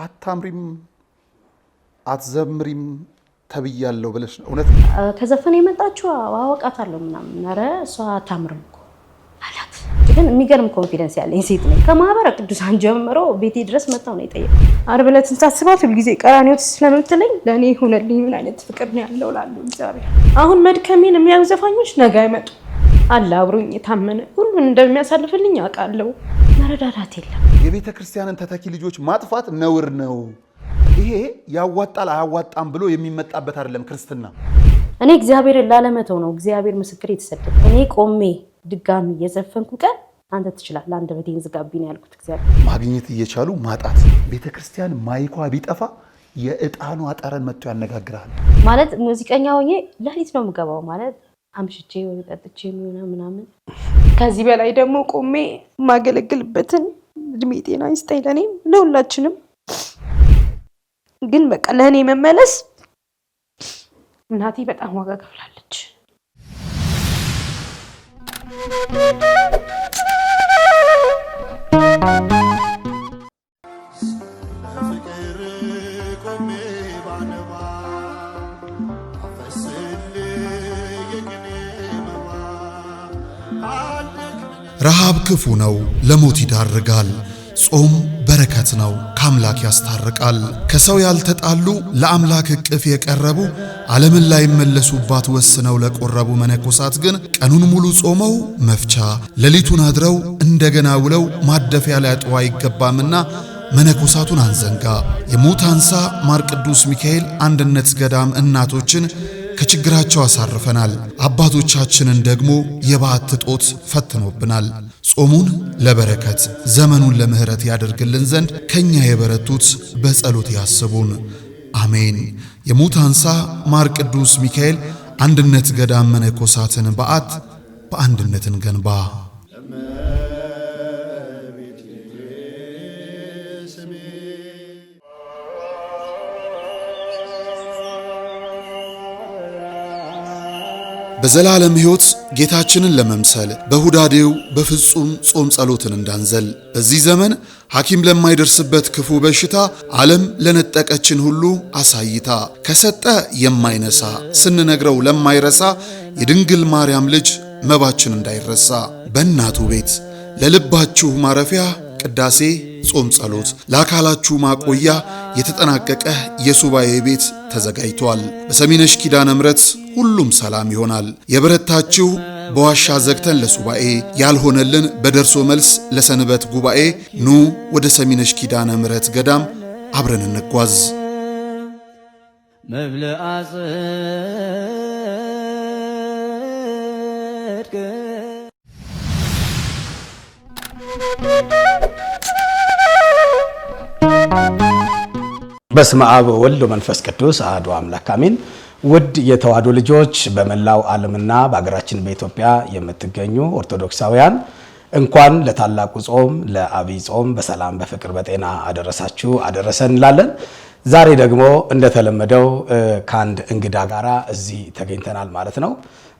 አታምሪም አትዘምሪም ተብያለሁ ብለሽ እውነት ከዘፈን የመጣችው አወቃታለሁ ምናምን አረ እሷ አታምርም እኮ አላት። ግን የሚገርም ኮንፊደንስ ያለኝ ሴት ነኝ። ከማህበረ ቅዱሳን ጀምሮ ቤቴ ድረስ መጣው ነው የጠየቀው። ዓርብ ዕለት እንታስባት ሁሉ ጊዜ ቀራኒዮት ስለምትለኝ ለኔ ሆነልኝ ምን አይነት ፍቅር ነው ያለው ላሉ እግዚአብሔር። አሁን መድከሜን የሚያዩ ዘፋኞች ነገ አይመጡ አለ አብሮኝ የታመነ ሁሉን እንደሚያሳልፍልኝ አውቃለሁ። መረዳዳት የለም። የቤተ ክርስቲያንን ተተኪ ልጆች ማጥፋት ነውር ነው። ይሄ ያዋጣል አያዋጣም ብሎ የሚመጣበት አይደለም ክርስትና። እኔ እግዚአብሔርን ላለመተው ነው እግዚአብሔር ምስክር የተሰደደ። እኔ ቆሜ ድጋሚ የዘፈንኩ ቀን አንተ ትችላለህ አንተ በቴን ዝጋቢን ያልኩት እግዚአብሔር። ማግኘት እየቻሉ ማጣት። ቤተ ክርስቲያን ማይኳ ቢጠፋ የእጣኑ አጠረን መጥቶ ያነጋግራል። ማለት ሙዚቀኛ ሆኜ ለሊት ነው የምገባው ማለት አምሽቼ ወይ ጠጥቼ ምናምን። ከዚህ በላይ ደግሞ ቆሜ ማገለግልበትን እድሜ ጤና ይስጠኝ ለኔም ለሁላችንም። ግን በቃ ለኔ መመለስ እናቴ በጣም ዋጋ ከፍላለች። ረሃብ ክፉ ነው፣ ለሞት ይዳርጋል። ጾም በረከት ነው፣ ከአምላክ ያስታርቃል። ከሰው ያልተጣሉ ለአምላክ እቅፍ የቀረቡ ዓለምን ላይ መለሱባት ወስነው ለቆረቡ መነኮሳት ግን ቀኑን ሙሉ ጾመው መፍቻ ሌሊቱን አድረው እንደገና ውለው ማደፊያ ሊያጡ አይገባምና መነኮሳቱን አንዘንጋ። የሙት አንሳ ማር ቅዱስ ሚካኤል አንድነት ገዳም እናቶችን ከችግራቸው አሳርፈናል። አባቶቻችንን ደግሞ የበዓት ጦት ፈትኖብናል። ጾሙን ለበረከት ዘመኑን ለምህረት ያደርግልን ዘንድ ከኛ የበረቱት በጸሎት ያስቡን። አሜን። የሙት አንሳ ማር ቅዱስ ሚካኤል አንድነት ገዳም መነኮሳትን በዓት በአንድነት እንገንባ። በዘላለም ሕይወት ጌታችንን ለመምሰል በሁዳዴው በፍጹም ጾም ጸሎትን እንዳንዘል። በዚህ ዘመን ሐኪም ለማይደርስበት ክፉ በሽታ ዓለም ለነጠቀችን ሁሉ አሳይታ ከሰጠ የማይነሳ ስንነግረው ለማይረሳ የድንግል ማርያም ልጅ መባችን እንዳይረሳ በእናቱ ቤት ለልባችሁ ማረፊያ ቅዳሴ ጾም ጸሎት ለአካላችሁ ማቆያ የተጠናቀቀ የሱባኤ ቤት ተዘጋጅቷል። በሰሚነሽ ኪዳነ ምሕረት ሁሉም ሰላም ይሆናል። የበረታችሁ በዋሻ ዘግተን ለሱባኤ ያልሆነልን በደርሶ መልስ ለሰንበት ጉባኤ ኑ ወደ ሰሚነሽ ኪዳነ ምሕረት ገዳም አብረን እንጓዝ። መብልዐ ጽድቅ በስመ አብ ወወልድ ወመንፈስ ቅዱስ አሐዱ አምላክ አሜን። ውድ የተዋሕዶ ልጆች በመላው ዓለምና በአገራችን በኢትዮጵያ የምትገኙ ኦርቶዶክሳውያን እንኳን ለታላቁ ጾም ለዐቢይ ጾም በሰላም በፍቅር በጤና አደረሳችሁ አደረሰን እንላለን። ዛሬ ደግሞ እንደተለመደው ከአንድ እንግዳ ጋራ እዚህ ተገኝተናል ማለት ነው።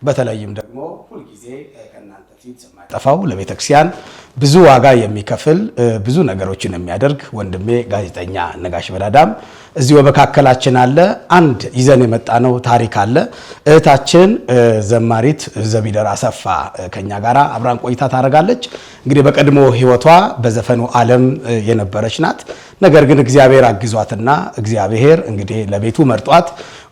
በተለይም ደግሞ ሁልጊዜ ከእናንተ ፊት የማይጠፋው ለቤተ ክርስቲያን ብዙ ዋጋ የሚከፍል ብዙ ነገሮችን የሚያደርግ ወንድሜ ጋዜጠኛ ነጋሽ በዳዳም እዚህ በመካከላችን አለ። አንድ ይዘን የመጣነው ታሪክ አለ። እህታችን ዘማሪት ዘቢደር አሰፋ ከኛ ጋራ አብራን ቆይታ ታደርጋለች። እንግዲህ በቀድሞ ሕይወቷ በዘፈኑ ዓለም የነበረች ናት። ነገር ግን እግዚአብሔር አግዟትና እግዚአብሔር እንግዲህ ለቤቱ መርጧት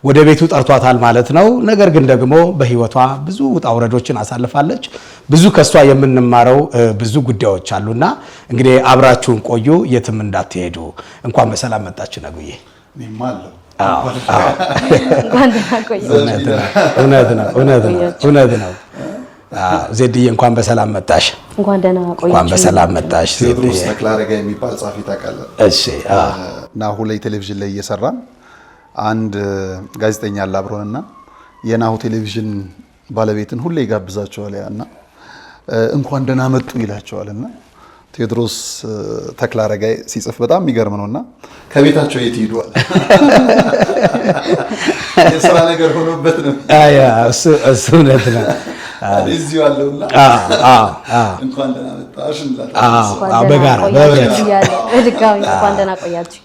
ወደ ቤቱ ጠርቷታል ማለት ነው። ነገር ግን ደግሞ በሕይወቷ ብዙ ውጣ ውረዶችን አሳልፋለች። ብዙ ከሷ የምንማረው ብዙ ጉዳዮች አሉና እንግዲህ አብራችሁን ቆዩ፣ የትም እንዳትሄዱ። እንኳን በሰላም መጣችሁ ነጉዬ። እውነት ነው። ዜድዬ እንኳን በሰላም መጣሽ። እንኳን ደህና ቆያችሁ። እንኳን በሰላም መጣሽ ዜድዬ። ተክላረጋ የሚባል ጻፊ ታውቃለህ? እሺ። ናሁ ላይ ቴሌቪዥን ላይ እየሰራን አንድ ጋዜጠኛ አለ አብሮንና የናሁ ቴሌቪዥን ባለቤትን ሁሌ ይጋብዛቸዋል እና እንኳን ደህና መጡ ይላቸዋልና ቴዎድሮስ ተክላረጋይ ሲጽፍ በጣም የሚገርም ነውና ከቤታቸው የት ሄዷል? የሥራ ነገር ሆኖበት ነው። እሱ እውነት ነው። እዚሁ አለውና እንኳን ደህና መጣሽ እንላለን። በጋራ በድጋሚ እንኳን ደህና ቆያችሁ።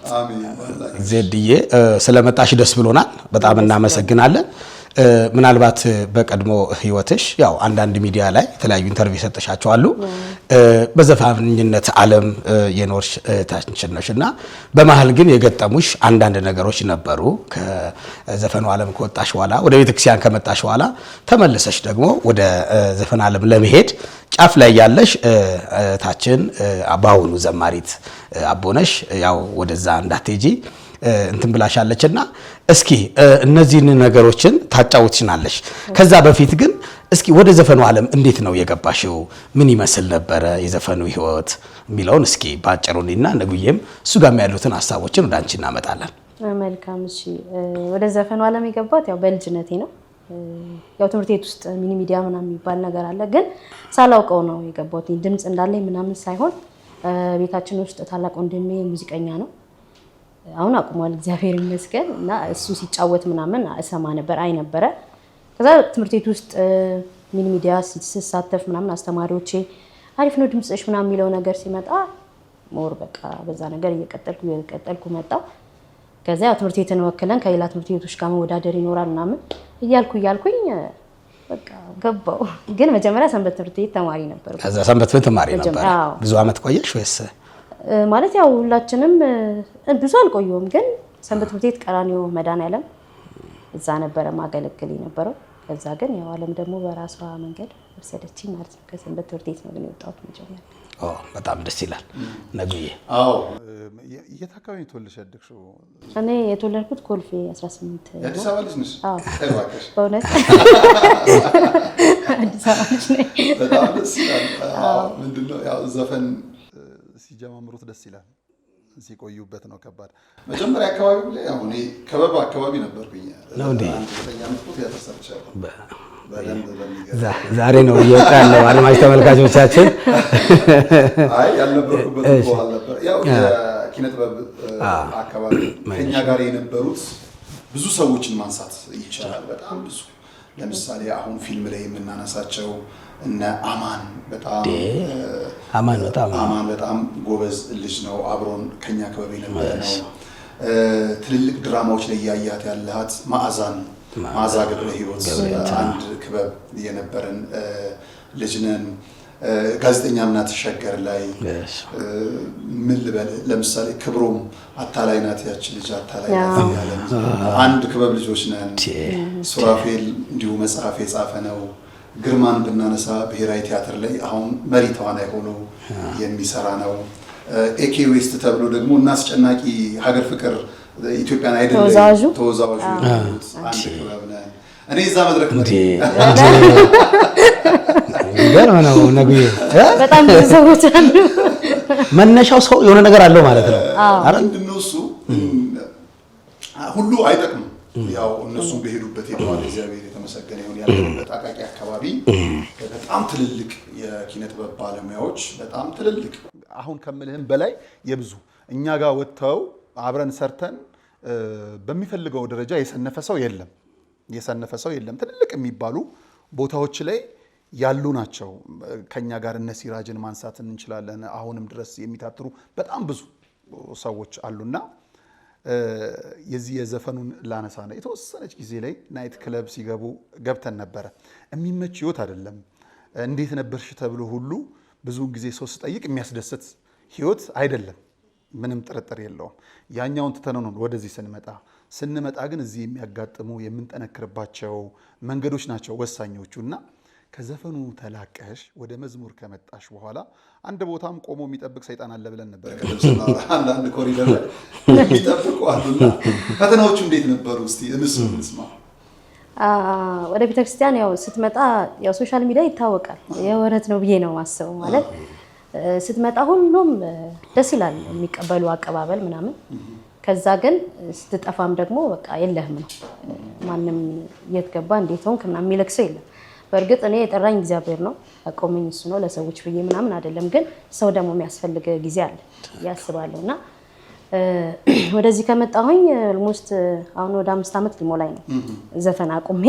ዜድዬ ስለመጣሽ ደስ ብሎናል። በጣም እናመሰግናለን። ምናልባት በቀድሞ ህይወትሽ ያው አንዳንድ ሚዲያ ላይ የተለያዩ ኢንተርቪው ሰጥሻቸዋል። በዘፋኝነት ዓለም የኖርሽ እህታችን ነሽና በመሃል ግን የገጠሙሽ አንዳንድ ነገሮች ነበሩ። ከዘፈኑ ዓለም ከወጣሽ በኋላ ወደ ቤተክርስቲያን ከመጣሽ በኋላ ተመለሰሽ ደግሞ ወደ ዘፈን ዓለም ለመሄድ ጫፍ ላይ ያለሽ እህታችን በአሁኑ ዘማሪት አቦነሽ ያው ወደዛ እንዳትሄጂ እንትን ብላሻለችና እስኪ እነዚህን ነገሮችን ታጫውትሽናለሽ። ከዛ በፊት ግን እስኪ ወደ ዘፈኑ ዓለም እንዴት ነው የገባሽው? ምን ይመስል ነበረ የዘፈኑ ህይወት የሚለውን እስኪ ባጭሩና ነጉዬም እሱ ጋር ያሉትን ሐሳቦችን ወደ አንቺ እናመጣለን። መልካም። እሺ ወደ ዘፈኑ ዓለም የገባሁት ያው በልጅነቴ ነው። ያው ትምህርት ቤት ውስጥ ሚኒ ሚዲያ ምናምን የሚባል ነገር አለ፣ ግን ሳላውቀው ነው የገባሁት። ድምጽ እንዳለኝ ምናምን ሳይሆን ቤታችን ውስጥ ታላቅ ወንድሜ ሙዚቀኛ ነው። አሁን አቁሟል እግዚአብሔር ይመስገን። እና እሱ ሲጫወት ምናምን እሰማ ነበር፣ አይ ነበረ። ከዛ ትምህርት ቤት ውስጥ ሚኒ ሚዲያ ሲሳተፍ ምናምን አስተማሪዎቼ አሪፍ ነው ድምጽሽ ምናምን የሚለው ነገር ሲመጣ ሞር በቃ በዛ ነገር እየቀጠልኩ መጣሁ። ከዛ ያው ትምህርት ቤትን ወክለን ከሌላ ትምህርት ቤቶች ጋር መወዳደር ይኖራል ምናምን እያልኩኝ በቃ ገባሁ። ግን መጀመሪያ ሰንበት ትምህርት ቤት ተማሪ ነበር። ከዛ ሰንበት ቤት ተማሪ ነበር። ብዙ አመት ቆየሽ ወይስ? ማለት ያው ሁላችንም ብዙ አልቆየሁም፣ ግን ሰንበት ትምህርት ቤት ቀራኒዮ መድኃኔዓለም እዛ ነበረ ማገለግል የነበረው። ከዛ ግን ያው ዓለም ደግሞ በራሷ መንገድ ወሰደችኝ ማለት ነው። ከሰንበት ትምህርት ቤት ነው ግን የወጣሁት መጀመሪያ። በጣም ደስ ይላል። ነጉዬ የት አካባቢ ተወልደሽ ያደግሽው? እኔ የተወለድኩት ኮልፌ 18 ነው። አዲስ አበባ ልጅ ነሽ? በእውነት አዲስ አበባ ልጅ ነኝ። በጣም ደስ ይላል። ምንድነው ያው ዘፈን ሲጀማምሩት ደስ ይላል፣ ሲቆዩበት ነው ከባድ። መጀመሪያ አካባቢ ላይ አሁን ከበባ አካባቢ ነበርኩኝ ነው እንዴ? ዛሬ ነው እየወጣ ያለው አድማጭ ተመልካቾቻችን። አይ ያልነበርኩበት በኋላ ነበር። ያው የኪነ ጥበብ አካባቢ ከኛ ጋር የነበሩት ብዙ ሰዎችን ማንሳት ይቻላል። በጣም ብዙ። ለምሳሌ አሁን ፊልም ላይ የምናነሳቸው እነ አማን በጣም ጎበዝ ልጅ ነው። አብሮን ከኛ ክበብ የነበረ ነው። ትልልቅ ድራማዎች ላይ ያያት ያለሃት መዓዛ ገብረ ሕይወት አንድ ክበብ የነበረን ልጅ ነን። ጋዜጠኛ ምናት ሸገር ላይ ምን ልበል፣ ለምሳሌ ክብሮም አታላይ ናት ያቺ ልጅ አታላይ ናት ያለን አንድ ክበብ ልጆች ነን። ሱራፌል እንዲሁ መጽሐፍ የጻፈ ነው። ግርማን ብናነሳ ብሔራዊ ቲያትር ላይ አሁን መሪ ተዋናይ ሆኖ የሚሰራ ነው። ኤኬ ዌስት ተብሎ ደግሞ እናስጨናቂ ሀገር ፍቅር ኢትዮጵያን አይደለም ተወዛዋዡ አንድ ክበብ ነን። እኔ እዛ መድረክ ገና ነው ነጉዬ። በጣም ብዙ ሰዎች አሉ። መነሻው ሰው የሆነ ነገር አለው ማለት ነው። አረ ምንድነው እሱ ሁሉ አይጠቅምም። ያው እነሱም በሄዱበት ሄደዋል። እግዚአብሔር የተመሰገነ ይሁን። ያለበት አቃቂ አካባቢ በጣም ትልልቅ የኪነ ጥበብ ባለሙያዎች በጣም ትልልቅ አሁን ከምልህም በላይ የብዙ እኛ ጋር ወጥተው አብረን ሰርተን በሚፈልገው ደረጃ የሰነፈ ሰው የለም። ትልልቅ የሚባሉ ቦታዎች ላይ ያሉ ናቸው። ከኛ ጋር እነ ሲራጅን ማንሳት እንችላለን። አሁንም ድረስ የሚታትሩ በጣም ብዙ ሰዎች አሉና የዚህ የዘፈኑን ላነሳ ነው። የተወሰነች ጊዜ ላይ ናይት ክለብ ሲገቡ ገብተን ነበረ። የሚመች ህይወት አይደለም። እንዴት ነበርሽ ተብሎ ሁሉ ብዙ ጊዜ ሰው ሲጠይቅ የሚያስደስት ህይወት አይደለም። ምንም ጥርጥር የለውም። ያኛውን ትተነው ነው ወደዚህ ስንመጣ ግን እዚህ የሚያጋጥሙ የምንጠነክርባቸው መንገዶች ናቸው ወሳኞቹና ከዘፈኑ ተላቀሽ ወደ መዝሙር ከመጣሽ በኋላ አንድ ቦታም ቆሞ የሚጠብቅ ሰይጣን አለ ብለን ነበር። አንዳንድ ኮሪደር ላይ የሚጠብቁ አሉና ፈተናዎቹ እንዴት ነበሩ? እስቲ እንስማ። ወደ ቤተክርስቲያን ያው ስትመጣ ያው ሶሻል ሚዲያ ይታወቃል። የወረት ነው ብዬ ነው ማስበው። ማለት ስትመጣ ሁሉም ደስ ይላል የሚቀበሉ አቀባበል ምናምን። ከዛ ግን ስትጠፋም ደግሞ በቃ የለህም ነው። ማንም የት ገባ እንዴት ሆንክ ምናምን የሚልክ ሰው የለም። በእርግጥ እኔ የጠራኝ እግዚአብሔር ነው፣ አቆመኝ እሱ ነው። ለሰዎች ብዬ ምናምን አይደለም። ግን ሰው ደግሞ የሚያስፈልግ ጊዜ አለ ያስባለሁና ወደዚህ ከመጣሁኝ ኦልሞስት አሁን ወደ 5 ዓመት ሊሞላኝ ነው። ዘፈን አቁሜ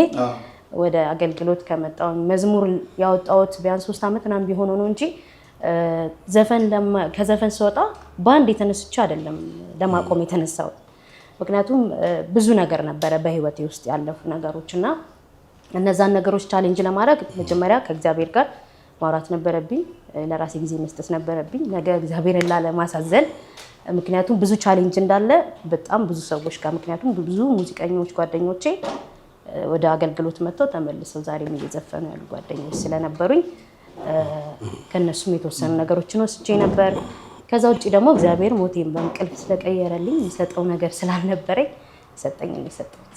ወደ አገልግሎት ከመጣው መዝሙር ያወጣሁት ቢያንስ 3 ዓመት ምናምን ቢሆነው ነው እንጂ ከዘፈን ስወጣ ባንድ የተነስቼ አይደለም ለማቆም የተነሳው። ምክንያቱም ብዙ ነገር ነበረ በህይወቴ ውስጥ ያለፉ ነገሮችና እነዛን ነገሮች ቻሌንጅ ለማድረግ መጀመሪያ ከእግዚአብሔር ጋር ማውራት ነበረብኝ፣ ለራሴ ጊዜ መስጠት ነበረብኝ፣ ነገ እግዚአብሔርን ላለማሳዘን። ምክንያቱም ብዙ ቻሌንጅ እንዳለ በጣም ብዙ ሰዎች ጋር ምክንያቱም ብዙ ሙዚቀኞች ጓደኞቼ ወደ አገልግሎት መጥተው ተመልሰው ዛሬም እየዘፈኑ ያሉ ጓደኞች ስለነበሩኝ ከነሱም የተወሰኑ ነገሮችን ወስጄ ነበር። ከዛ ውጪ ደግሞ እግዚአብሔር ሞቴን በእንቅልፍ ስለቀየረልኝ የሚሰጠው ነገር ስላልነበረኝ ሰጠኝ ነው የሰጠሁት።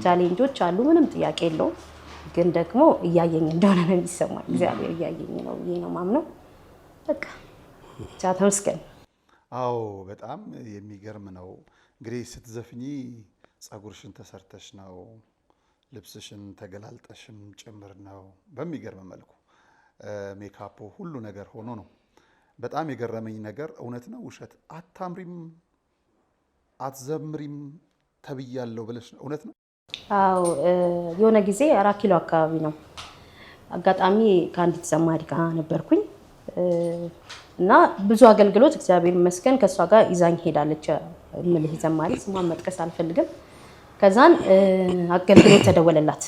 ቻሌንጆች አሉ፣ ምንም ጥያቄ የለውም። ግን ደግሞ እያየኝ እንደሆነ ነው የሚሰማኝ። እግዚአብሔር እያየኝ ነው ብዬ ነው ማምነው። በቃ ብቻ ተመስገን። አዎ በጣም የሚገርም ነው። እንግዲህ ስትዘፍኚ ጸጉርሽን ተሰርተሽ ነው፣ ልብስሽን ተገላልጠሽም ጭምር ነው። በሚገርም መልኩ ሜካፖ ሁሉ ነገር ሆኖ ነው። በጣም የገረመኝ ነገር እውነት ነው ውሸት አታምሪም አትዘምሪም ተብያለሁ ብለሽ ነው? እውነት ነው? አዎ የሆነ ጊዜ 4 ኪሎ አካባቢ ነው አጋጣሚ ከአንዲት ዘማሪ ጋር ነበርኩኝ እና ብዙ አገልግሎት እግዚአብሔር ይመስገን ከሷ ጋር ይዛኝ ሄዳለች። ምልህ ዘማሪ ስሟን መጥቀስ አልፈልግም። ከዛን አገልግሎት ተደወለላት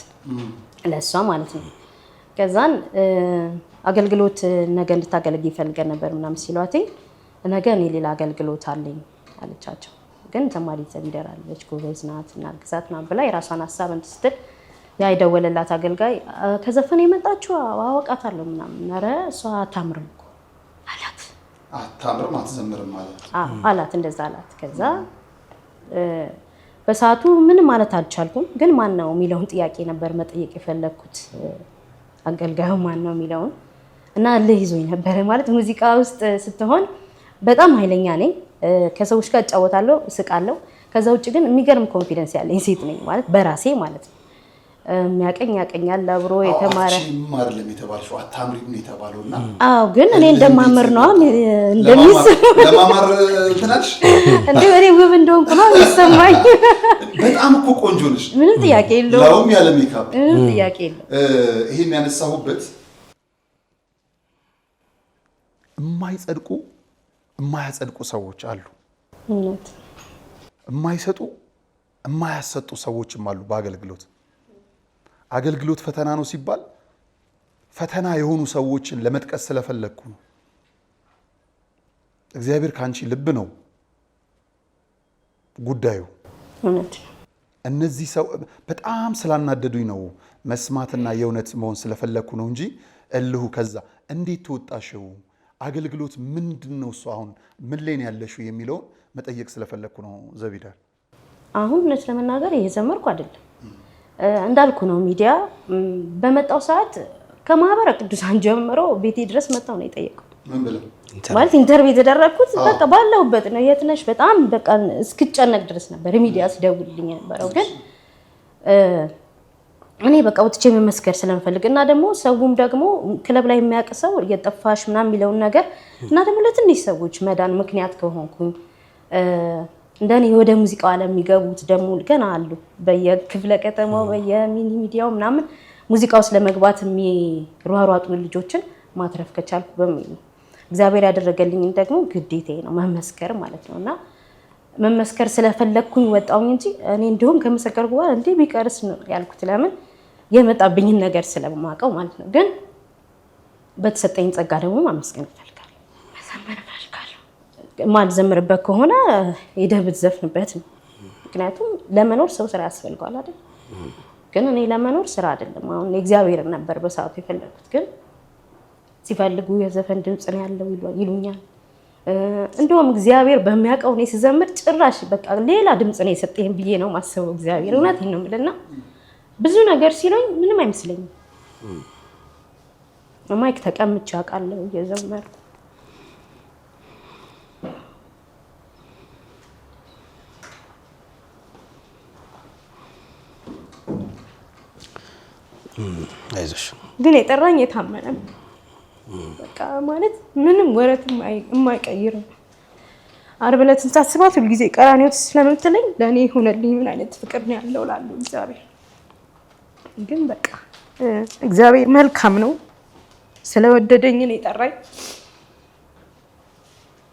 ለሷ ማለት ነው። ከዛን አገልግሎት ነገ እንድታገለግል ይፈልገን ነበር ምናምን ሲሏት ነገ እኔ ሌላ አገልግሎት አለኝ አለቻቸው። ግን ዘማሪ ዘቢደር አለች ጎበዝ ናት እና ግዛት ምናምን ብላ የራሷን ሀሳብ ስትል ያ የደወለላት አገልጋይ ከዘፈን የመጣችው አወቃታለሁ ምናምን ኧረ እሷ አታምርም እኮ አላት። አታምርም አትዘምርም ማለት አላት፣ እንደዛ አላት። ከዛ በሰዓቱ ምንም ማለት አልቻልኩም። ግን ማን ነው የሚለውን ጥያቄ ነበር መጠየቅ የፈለኩት፣ አገልጋዩ ማን ነው የሚለውን እና ለይዞኝ ነበር ማለት ሙዚቃ ውስጥ ስትሆን በጣም ኃይለኛ ነኝ። ከሰዎች ጋር እጫወታለሁ፣ እስቃለሁ። ከዛ ውጭ ግን የሚገርም ኮንፊደንስ ያለኝ ሴት ነኝ ማለት በራሴ ማለት ነው። የሚያቀኝ ያቀኛል አብሮ የተማረ አይደለም የተባልሽው አታምሪም ነው የተባለውና አዎ ግን እኔ እንደማመር ነው እንደሚስ ለማማር እንትናሽ እንዴ እኔ ውብ እንደሆንኩ ነው የሚሰማኝ። በጣም እኮ ቆንጆ ነሽ፣ ምንም ጥያቄ የለውም። ለውም ያለ ሜካፕ ምንም ጥያቄ የለውም። ይሄን ያነሳሁበት የማያጸድቁ ሰዎች አሉ፣ እውነት የማይሰጡ የማያሰጡ ሰዎችም አሉ። አገልግሎት ፈተና ነው ሲባል ፈተና የሆኑ ሰዎችን ለመጥቀስ ስለፈለኩ ነው። እግዚአብሔር ካንቺ ልብ ነው ጉዳዩ። እውነት እነዚህ ሰው በጣም ስላናደዱኝ ነው መስማትና የእውነት መሆን ስለፈለኩ ነው እንጂ እልሁ ከዛ እንዴት ተወጣሽው አገልግሎት ምንድነው እሱ አሁን ምን ላይ ነው ያለሽው የሚለውን መጠየቅ ስለፈለኩ ነው። ዘቢዳር አሁን እውነት ለመናገር እየዘመርኩ አይደለም እንዳልኩ ነው። ሚዲያ በመጣው ሰዓት ከማህበረ ቅዱሳን ጀምሮ ቤቴ ድረስ መጣው ነው የጠየቀው። ምን ብለው ማለት ኢንተርቪው የተደረኩት በቃ ባለውበት ነው። የት ነሽ በጣም በቃ እስክጨነቅ ድረስ ነበር ሚዲያ ሲደውልልኝ የነበረው። ግን እኔ በቃ ወጥቼ መመስከር ስለምፈልግ እና ደግሞ ሰውም ደግሞ ክለብ ላይ የሚያቀሰው እየጠፋሽ ምናምን የሚለውን ነገር እና ደግሞ ለትንሽ ሰዎች መዳን ምክንያት ከሆንኩኝ እንደኔ ወደ ሙዚቃው ዓለም የሚገቡት ደግሞ ገና አሉ በየክፍለ ከተማው በየሚኒ ሚዲያው ምናምን ሙዚቃው ውስጥ ለመግባት የሚሯሯጡ ልጆችን ማትረፍ ከቻልኩ በሚል ነው። እግዚአብሔር ያደረገልኝ ደግሞ ግዴታዬ ነው መመስከር ማለት ነውና መመስከር ስለፈለኩኝ ወጣውኝ እንጂ እኔ እንደውም ከመሰከርኩ በኋላ እንዴ ቢቀርስ ነው ያልኩት። ለምን የመጣብኝን ነገር ስለማውቀው ማለት ነው። ግን በተሰጠኝ ጸጋ ደግሞ ማመስገን እፈልጋለሁ፣ መዘመር እፈልጋለሁ። ማልዘምርበት ከሆነ ሄደህ ብትዘፍንበት ነው። ምክንያቱም ለመኖር ሰው ስራ ያስፈልገዋል አይደል? ግን እኔ ለመኖር ስራ አይደለም አሁን እግዚአብሔርን ነበር በሰዓቱ የፈለኩት። ግን ሲፈልጉ የዘፈን ድምጽ ነው ያለው ይሉኛል። እንደውም እግዚአብሔር በሚያውቀው እኔ ስዘምር ጭራሽ በቃ ሌላ ድምጽ ነው የሰጠኝ ብዬ ነው ማሰበው። እግዚአብሔር እውነቴን ነው የምልና ብዙ ነገር ሲሉኝ ምንም አይመስለኝም። ማይክ ተቀምጬ አውቃለሁ እየዘመርኩ። አይዞሽ ግን የጠራኝ የታመነ በቃ ማለት ምንም ወረትም የማይቀይር ዓርብ ዕለትን ሳስባት ሁልጊዜ ቀራንዮ ስለምትለኝ ለእኔ ሆነልኝ ምን አይነት ፍቅር ነው ያለው ላለው እግዚአብሔር። ግን በቃ እግዚአብሔር መልካም ነው። ስለወደደኝ ነው የጠራኝ።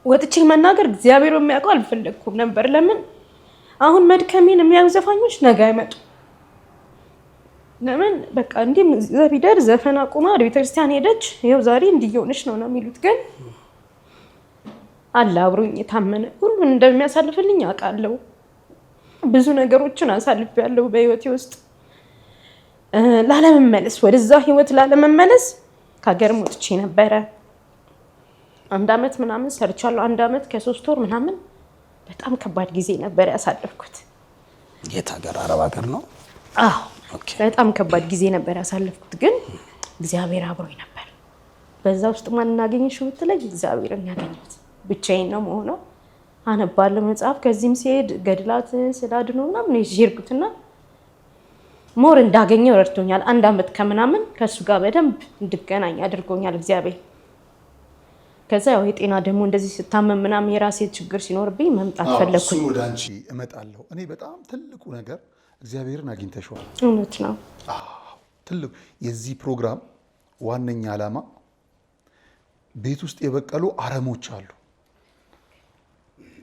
ወጥቼ መናገር እግዚአብሔር በሚያውቀው አልፈለኩም ነበር። ለምን አሁን መድከሜን የሚያዩ ዘፋኞች ነገ አይመጡ። ለምን በቃ እንዲህ ዘቢደር ዘፈን አቁማ ወደ ቤተክርስቲያን ሄደች፣ ይኸው ዛሬ እንዲየሆነች ነው የሚሉት። ግን አለ አብሮኝ የታመነ ሁሉን እንደሚያሳልፍልኝ አውቃለሁ። ብዙ ነገሮችን አሳልፌያለሁ በህይወቴ ውስጥ። ላለመመለስ ወደዛ ህይወት ላለመመለስ ከሀገርም ወጥቼ ነበረ። 1 ዓመት ምናምን ሰርቻለሁ። 1 ዓመት ከ3 ወር ምናምን በጣም ከባድ ጊዜ ነበር ያሳለፍኩት። የት ሀገር? አረብ ሀገር ነው? አዎ በጣም ከባድ ጊዜ ነበር ያሳለፍኩት። ግን እግዚአብሔር አብሮኝ ነበር። በዛ ውስጥ ማን እናገኘሽው ብትለኝ እግዚአብሔርን ያገኘሁት። ብቻዬን ነው መሆነው። አነባለሁ መጽሐፍ። ከዚህም ሲሄድ ገድላት ስላድኖ ምናምን ይሄድኩትና ሞር እንዳገኘው ረድቶኛል። 1 ዓመት ከምናምን ከሱ ጋር በደንብ እንድገናኝ አድርጎኛል እግዚአብሔር። ከዛ ያው የጤና ደግሞ እንደዚህ ስታመም ምናምን የራሴ ችግር ሲኖርብኝ መምጣት ፈለኩኝ። ወደ አንቺ እመጣለሁ። እኔ በጣም ትልቁ ነገር እግዚአብሔርን አግኝተሽዋል። እውነት ነው። ትልቁ የዚህ ፕሮግራም ዋነኛ ዓላማ ቤት ውስጥ የበቀሉ አረሞች አሉ።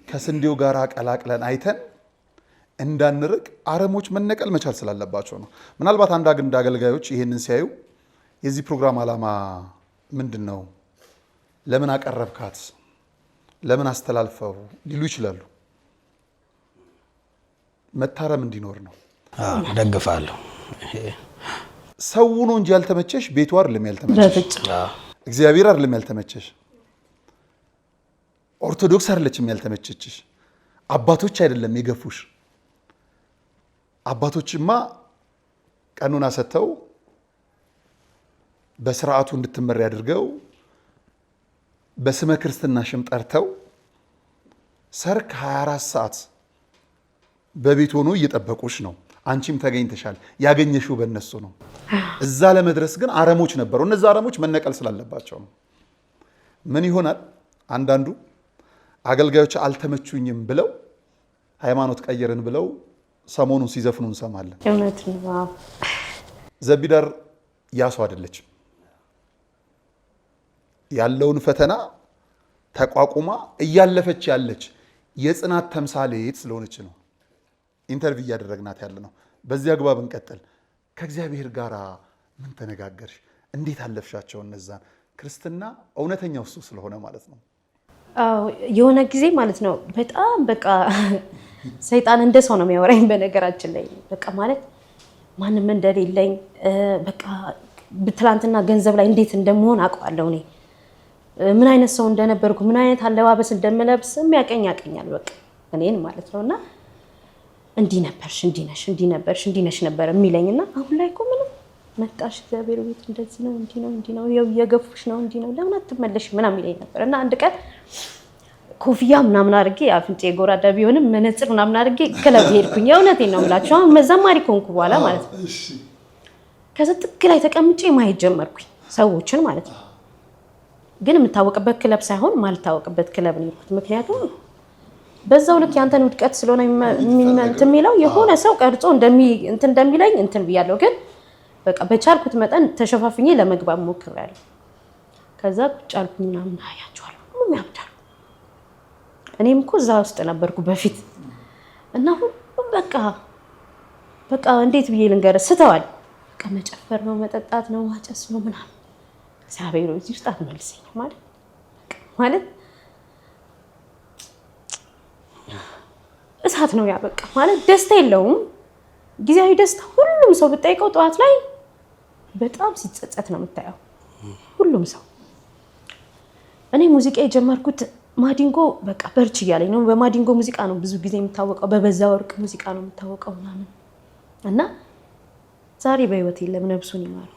ከስንዴው ጋር ቀላቅለን አይተን እንዳንርቅ አረሞች መነቀል መቻል ስላለባቸው ነው። ምናልባት አንዳንድ አገልጋዮች ይሄንን ሲያዩ የዚህ ፕሮግራም ዓላማ ምንድን ነው? ለምን አቀረብካት? ለምን አስተላልፈው ሊሉ ይችላሉ። መታረም እንዲኖር ነው። ደግፋለሁ። ሰው ነው እንጂ ያልተመቸሽ ቤቱ አይደለም ያልተመቸሽ፣ እግዚአብሔር አይደለም ያልተመቸሽ፣ ኦርቶዶክስ አይደለችም ያልተመቸችሽ፣ አባቶች አይደለም የገፉሽ። አባቶችማ ቀኑና ሰጥተው በስርዓቱ እንድትመሪ አድርገው በስመ ክርስትናሽም ጠርተው ሰርክ 24 ሰዓት በቤት ሆኖ እየጠበቁሽ ነው። አንቺም ተገኝተሻል። ያገኘሽው በእነሱ ነው። እዛ ለመድረስ ግን አረሞች ነበሩ። እነዛ አረሞች መነቀል ስላለባቸው ነው። ምን ይሆናል? አንዳንዱ አገልጋዮች አልተመቹኝም ብለው ሃይማኖት ቀየርን ብለው ሰሞኑን ሲዘፍኑ እንሰማለን። እውነት ነው። ዘቢዳር ያሱ አይደለችም። ያለውን ፈተና ተቋቁማ እያለፈች ያለች የጽናት ተምሳሌት ስለሆነች ነው ኢንተርቪው እያደረግናት ያለ ነው። በዚህ አግባብ እንቀጥል። ከእግዚአብሔር ጋር ምን ተነጋገርሽ? እንዴት አለፍሻቸው እነዛን? ክርስትና እውነተኛው እሱ ስለሆነ ማለት ነው። አዎ የሆነ ጊዜ ማለት ነው በጣም በቃ ሰይጣን እንደ ሰው ነው የሚያወራኝ። በነገራችን ላይ በቃ ማለት ማንም እንደሌለኝ በቃ ትላንትና ገንዘብ ላይ እንዴት እንደምሆን አውቀዋለሁ። እኔ ምን አይነት ሰው እንደነበርኩ፣ ምን አይነት አለባበስ እንደምለብስ የሚያቀኝ ያቀኛል በቃ እኔን ማለት ነውና እንዲህ ነበርሽ፣ እንዲህ ነሽ፣ እንዲህ ነበርሽ፣ እንዲህ ነሽ ነበር የሚለኝና አሁን ላይ እኮ ምንም መጣሽ እግዚአብሔር ቤት እንደዚህ ነው፣ እንዲህ ነው፣ እንዲህ ነው፣ ይኸው እየገፉሽ ነው፣ እንዲህ ነው፣ ለምን አትመለሽ ምናምን ይለኝ ነበር። እና አንድ ቀን ኮፍያ ምናምን አድርጌ አፍንጬ ጎራዳ ቢሆንም መነጽር ምናምን አድርጌ ክለብ ሄድኩኝ። የእውነቴን ነው የምላችሁ። አሁን መዘማሪ ከሆንኩ በኋላ ማለት ነው። ከዛ ጥግ ላይ ተቀምጬ ማየት ጀመርኩኝ ሰዎችን ማለት ነው። ግን የምታወቅበት ክለብ ሳይሆን ማልታወቅበት ክለብ ነው የሄድኩት። ምክንያቱም በዛው ልክ ያንተን ውድቀት ስለሆነ እንትን የሚለው የሆነ ሰው ቀርጾ እንትን እንደሚለኝ እንትን ብያለሁ። ግን በቃ በቻልኩት መጠን ተሸፋፍኜ ለመግባት ሞክሬያለሁ። ከዛ ቁጭ አልኩኝ ምናምን አያቸዋለሁ። ሁሉም ያብዳሉ። እኔም እኮ እዛ ውስጥ ነበርኩ በፊት እና ሁሉም በቃ እንዴት ብዬ ልንገርህ ስተዋል። በቃ መጨፈር ነው፣ መጠጣት ነው፣ ማጨስ ነው ምናምን። እግዚአብሔር እዚህ ውስጥ አትመልሰኝ ማለት እሳት ነው ያ በቃ ማለት ደስታ የለውም። ጊዜያዊ ደስታ ሁሉም ሰው ብጠይቀው ጠዋት ላይ በጣም ሲጸጸት ነው የምታየው ሁሉም ሰው። እኔ ሙዚቃ የጀመርኩት ማዲንጎ በቃ በርች እያለኝ ነው። በማዲንጎ ሙዚቃ ነው ብዙ ጊዜ የምታወቀው፣ በበዛ ወርቅ ሙዚቃ ነው የምታወቀው ምናምን እና ዛሬ በህይወት የለም ነብሱን ይማር።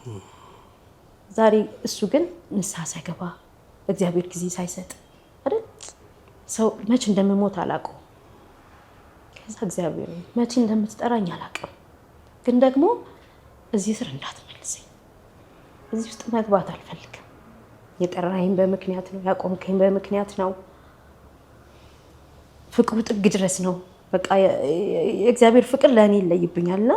ዛሬ እሱ ግን ንስሐ ሳይገባ እግዚአብሔር ጊዜ ሳይሰጥ አይደል ሰው መች እንደምሞት አላውቀው። ከዛ እግዚአብሔር መቼ እንደምትጠራኝ አላውቅም፣ ግን ደግሞ እዚህ ስር እንዳትመልሰኝ፣ እዚህ ውስጥ መግባት አልፈልግም። የጠራኸኝ በምክንያት ነው፣ ያቆምከኝ በምክንያት ነው። ፍቅሩ ጥግ ድረስ ነው። በቃ የእግዚአብሔር ፍቅር ለእኔ ይለይብኛልና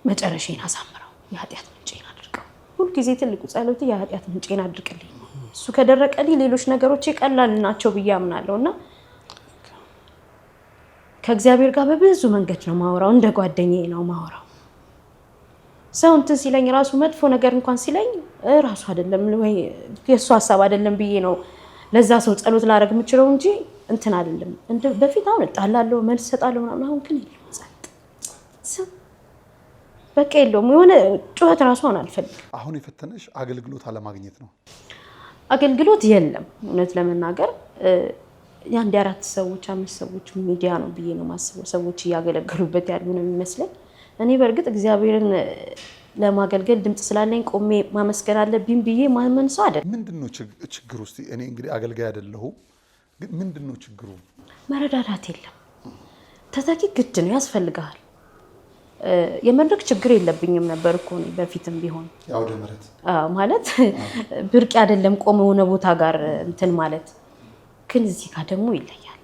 መጨረሻዬን አሳምረው የኃጢአት ምንጬን አድርቀው። ሁልጊዜ ትልቁ ጸሎቴ የኃጢአት ምንጬን አድርቅልኝ። እሱ ከደረቀልኝ ሌሎች ነገሮች ቀላል ናቸው ብዬ አምናለሁና ከእግዚአብሔር ጋር በብዙ መንገድ ነው ማወራው፣ እንደ ጓደኛዬ ነው ማወራው። ሰው እንትን ሲለኝ ራሱ መጥፎ ነገር እንኳን ሲለኝ ራሱ አይደለም ወይ የሱ ሐሳብ አይደለም ብዬ ነው ለዛ ሰው ጸሎት ላደርግ የምችለው እንጂ እንትን አይደለም። በፊት አሁን እጣላለሁ መልስ እሰጣለሁ ምናምን፣ አሁን ግን የለውም ጸጥ በቃ የለውም። የሆነ ጩኸት ራሱ አሁን አልፈልግም። አሁን የፈተነሽ አገልግሎት አለማግኘት ነው? አገልግሎት የለም እውነት ለመናገር የአንድ 4 ሰዎች 5 ሰዎች ሚዲያ ነው ብዬ ነው ማስበው ሰዎች እያገለገሉበት ያሉ ነው የሚመስለኝ። እኔ በእርግጥ እግዚአብሔርን ለማገልገል ድምጽ ስላለኝ ቆሜ ማመስገን አለብኝ ብዬ ማመን ሰው አይደለም። ምንድነው ችግሩ? እስቲ እኔ እንግዲህ አገልጋይ አይደለሁም፣ ግን ምንድነው ችግሩ? መረዳዳት የለም። ተተኪ ግድ ነው ያስፈልጋል። የመድረክ ችግር የለብኝም ነበር እኮ ነው በፊትም ቢሆን ያው ደምረት ማለት ብርቅ አይደለም ቆመ ሆነ ቦታ ጋር እንትን ማለት። ግን እዚህ ጋር ደግሞ ይለያል።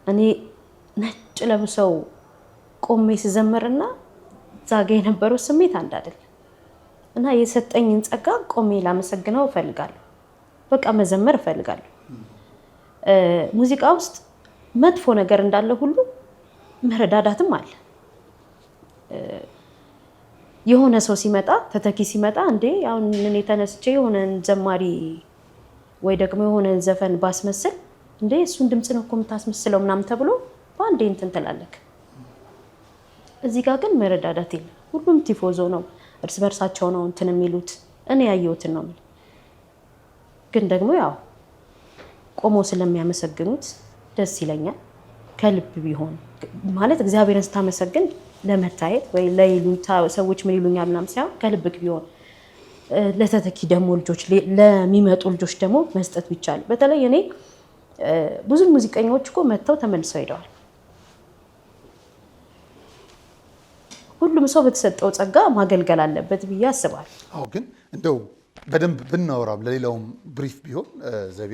እኔ ነጭ ለብሰው ቆሜ ስዘምርና ዛጋ የነበረው ስሜት አንድ አይደለም እና የሰጠኝን ጸጋ ቆሜ ላመሰግነው እፈልጋለሁ። በቃ መዘመር እፈልጋለሁ። ሙዚቃ ውስጥ መጥፎ ነገር እንዳለ ሁሉ መረዳዳትም አለ። የሆነ ሰው ሲመጣ ተተኪ ሲመጣ እንዴ አሁን እኔ ተነስቼ የሆነ ዘማሪ ወይ ደግሞ የሆነ ዘፈን ባስመስል እንዴ እሱን ድምጽ ነው እኮ የምታስመስለው ምናምን ተብሎ በአንዴ እንትን ትላለክ። እዚህ ጋር ግን መረዳዳት የለም። ሁሉም ቲፎዞ ነው፣ እርስ በርሳቸው ነው እንትን የሚሉት። እኔ ያየሁትን ነው የሚል ግን ደግሞ ያው ቆሞ ስለሚያመሰግኑት ደስ ይለኛል። ከልብ ቢሆን ማለት እግዚአብሔርን ስታመሰግን ለመታየት ወይ ለይሉኝታ ሰዎች ምን ይሉኛል ምናምን ሳይሆን ከልብክ ቢሆን ለተተኪ ደግሞ ልጆች ለሚመጡ ልጆች ደግሞ መስጠት ቢቻል። በተለይ እኔ ብዙ ሙዚቀኞች እኮ መጥተው ተመልሰው ሄደዋል። ሁሉም ሰው በተሰጠው ጸጋ ማገልገል አለበት ብዬ አስባለሁ። አዎ፣ ግን እንደው በደንብ ብናወራም ለሌላውም ብሪፍ ቢሆን ዘቤ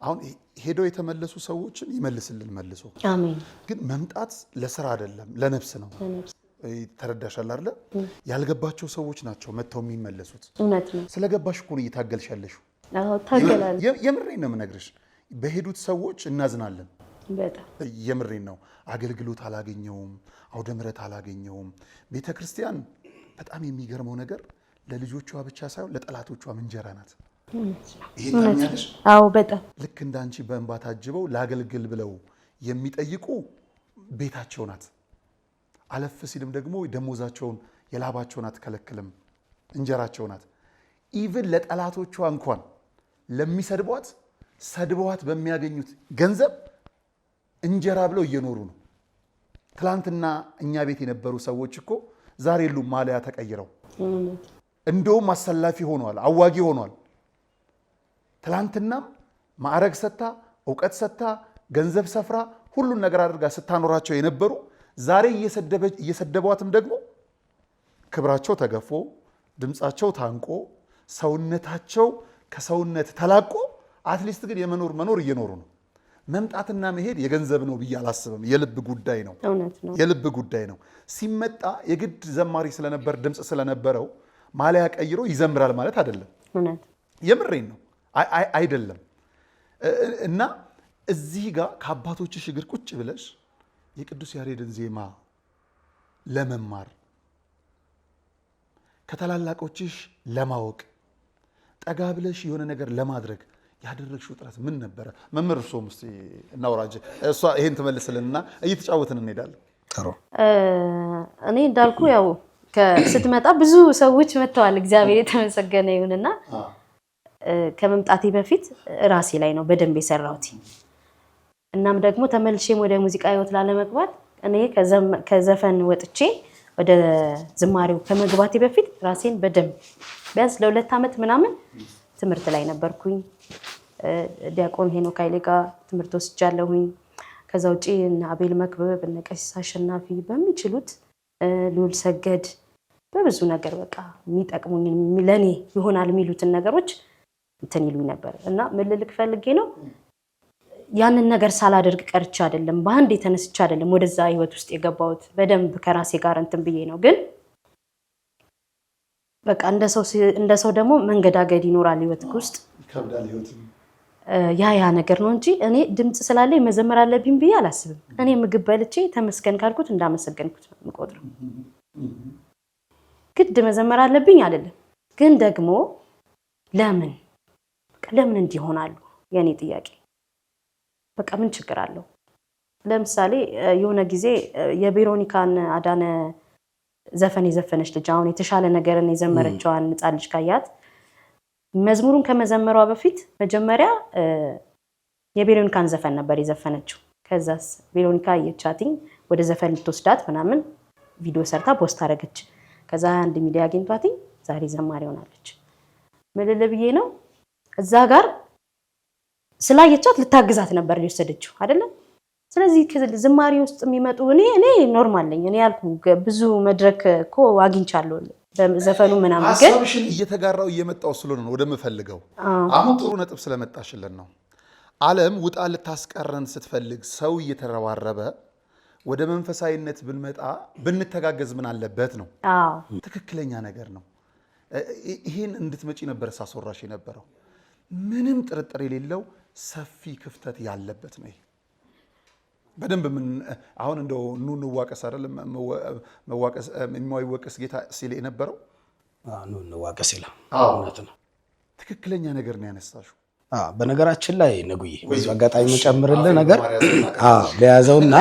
አሁን ሄደው የተመለሱ ሰዎችን ይመልስልን መልሶ። አሜን። ግን መምጣት ለስራ አይደለም ለነፍስ ነው። ተረዳሻል አይደለ? ያልገባቸው ሰዎች ናቸው መጥተው የሚመለሱት። እውነት ነው። ስለገባሽ እኮ ነው እየታገልሽ ያለሽው። አዎ ታገላለሁ። የምሬን ነው የምነግርሽ። በሄዱት ሰዎች እናዝናለን። በጣም የምሬን ነው። አገልግሎት አላገኘውም፣ አውደ ምሕረት አላገኘውም። ቤተክርስቲያን በጣም የሚገርመው ነገር ለልጆቿ ብቻ ሳይሆን ለጠላቶቿም እንጀራ ናት። አዎ በጣም ልክ እንዳንቺ በእንባ ታጅበው ላገልግል ብለው የሚጠይቁ ቤታቸው ናት። አለፍ ሲልም ደግሞ ደሞዛቸውን የላባቸውን አትከለክልም፣ እንጀራቸው ናት። ኢቭን ለጠላቶቿ እንኳን ለሚሰድቧት ሰድበዋት በሚያገኙት ገንዘብ እንጀራ ብለው እየኖሩ ነው። ትላንትና እኛ ቤት የነበሩ ሰዎች እኮ ዛሬ የሉም፣ ማሊያ ተቀይረው እንደውም አሰላፊ ሆኗል፣ አዋጊ ሆኗል። ትላንትናም ማዕረግ ሰታ እውቀት ሰታ ገንዘብ ሰፍራ ሁሉን ነገር አድርጋ ስታኖራቸው የነበሩ ዛሬ እየሰደቧትም ደግሞ ክብራቸው ተገፎ ድምፃቸው ታንቆ ሰውነታቸው ከሰውነት ተላቆ አትሊስት ግን መኖር እየኖሩ ነው። መምጣትና መሄድ የገንዘብ ነው ብዬ አላስብም። የልብ ጉዳይ ነው። የልብ ጉዳይ ነው። ሲመጣ የግድ ዘማሪ ስለነበር ድምፅ ስለነበረው ማሊያ ቀይሮ ይዘምራል ማለት አይደለም። የምሬን ነው አይደለም። እና እዚህ ጋር ከአባቶችሽ እግር ቁጭ ብለሽ የቅዱስ ያሬድን ዜማ ለመማር ከታላላቆችሽ ለማወቅ ጠጋ ብለሽ የሆነ ነገር ለማድረግ ያደረግሽው ጥረት ምን ነበረ? መምህር እርሶም እስቲ እናውራጅ። እሷ ይሄን ትመልስልንና እየተጫወትን እንሄዳለን። እኔ እንዳልኩ ያው ስትመጣ ብዙ ሰዎች መጥተዋል። እግዚአብሔር የተመሰገነ ይሁንና ከመምጣቴ በፊት ራሴ ላይ ነው በደንብ የሰራሁት። እናም ደግሞ ተመልሼም ወደ ሙዚቃ ህይወት ላለመግባት እኔ ከዘፈን ወጥቼ ወደ ዝማሬው ከመግባቴ በፊት ራሴን በደንብ ቢያንስ ለ2 ዓመት ምናምን ትምህርት ላይ ነበርኩኝ። ዲያቆን ሄኖክ ኃይሌ ጋር ትምህርት ወስጃለሁኝ። ከዛ ውጪ እና አቤል መክበብ እና ቀሲስ አሸናፊ በሚችሉት ልዑል ሰገድ በብዙ ነገር በቃ የሚጠቅሙኝ ለኔ ይሆናል የሚሉትን ነገሮች እንትን ይሉኝ ነበር እና ምን ልልክ ፈልጌ ነው ያንን ነገር ሳላደርግ ቀርቻ አይደለም በአንድ የተነስቻ አይደለም ወደዛ ህይወት ውስጥ የገባሁት በደንብ ከራሴ ጋር እንትን ብዬ ነው ግን በቃ እንደ ሰው ደግሞ መንገዳገድ ይኖራል ህይወት ውስጥ ይከብዳል ህይወት ያ ነገር ነው እንጂ እኔ ድምጽ ስላለኝ መዘመር አለብኝ ብዬ አላስብም እኔ ምግብ በልቼ ተመስገን ካልኩት እንዳመሰገንኩት ነው የምቆጥረው ግድ መዘመር አለብኝ አይደለም ግን ደግሞ ለምን እንዲሆናሉ የኔ ጥያቄ በቃ ምን ችግር አለው ለምሳሌ የሆነ ጊዜ የቬሮኒካን አዳነ ዘፈን የዘፈነች ልጅ አሁን የተሻለ ነገርን የዘመረችዋን ህፃን ልጅ ካያት መዝሙሩን ከመዘመሯ በፊት መጀመሪያ የቬሮኒካን ዘፈን ነበር የዘፈነችው ከዛስ ቬሮኒካ የቻቲንግ ወደ ዘፈን ልትወስዳት ምናምን ቪዲዮ ሰርታ ፖስት አደረገች ከዛ አንድ ሚዲያ አግኝቷትኝ ዛሬ ዘማሪ ሆናለች መልለብዬ ነው እዛ ጋር ስላየቻት ልታግዛት ነበር የወሰደችው አይደለም ስለዚህ ዝማሬ ውስጥ የሚመጡ እኔ ኖርማል ነኝ እኔ ያልኩ ብዙ መድረክ እኮ አግኝቻለሁ በዘፈኑ ምናምን ግን ሐሳብሽን እየተጋራው እየመጣው ስለሆነ ነው ወደምፈልገው አሁን ጥሩ ነጥብ ስለመጣሽልን ነው ዓለም ውጣ ልታስቀረን ስትፈልግ ሰው እየተረባረበ ወደ መንፈሳዊነት ብንመጣ ብንተጋገዝ ምን አለበት ነው ትክክለኛ ነገር ነው ይሄን እንድትመጪ ነበር ሳስወራሽ የነበረው ምንም ጥርጥር የሌለው ሰፊ ክፍተት ያለበት ነው በደንብ ምን አሁን እንደው እንዋቀስ አይደለም መዋቀስ የማይወቀስ ጌታ ሲል የነበረው እንዋቀስ ይላል እውነት ነው ትክክለኛ ነገር ነው ያነሳሽው በነገራችን ላይ ነጉዬ በዚህ አጋጣሚ መጨመርልህ ነገር ለያዘውና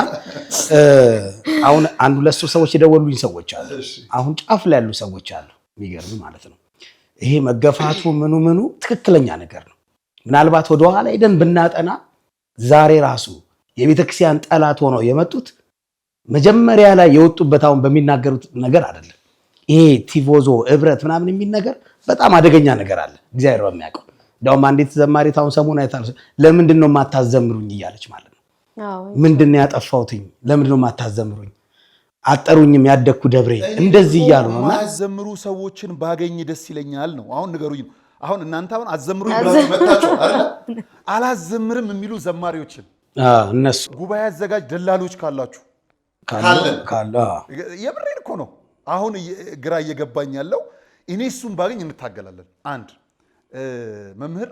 አሁን አንድ ሁለት ሰዎች የደወሉኝ ሰዎች አሉ አሁን ጫፍ ላይ ያሉ ሰዎች አሉ የሚገርም ማለት ነው ይሄ መገፋቱ ምኑ ትክክለኛ ነገር ነው ምናልባት ወደ ኋላ ሄደን ብናጠና ዛሬ ራሱ የቤተክርስቲያን ጠላት ሆነው የመጡት መጀመሪያ ላይ የወጡበት አሁን በሚናገሩት ነገር አይደለም ይሄ ቲቮዞ ህብረት ምናምን የሚል ነገር በጣም አደገኛ ነገር አለ እግዚአብሔር በሚያውቀው እንደውም አንዲት ዘማሪት አሁን ሰሞኑን አይታል ለምንድን ነው የማታዘምሩኝ እያለች ማለት ነው ምንድን ነው ያጠፋሁትኝ ለምንድን ነው የማታዘምሩኝ አጠሩኝም ያደኩ ደብሬ እንደዚህ እያሉ ነው ማዘምሩ ሰዎችን ባገኝ ደስ ይለኛል ነው አሁን ንገሩኝ አሁን እናንተ አሁን አዘምሩኝ ብላችሁ መጣችሁ አይደል አላዘምርም የሚሉ ዘማሪዎችን እነሱ ጉባኤ አዘጋጅ ደላሎች ካላችሁ ካለ የምሬን እኮ ነው አሁን ግራ እየገባኝ ያለው እኔ እሱን ባገኝ እንታገላለን አንድ መምህር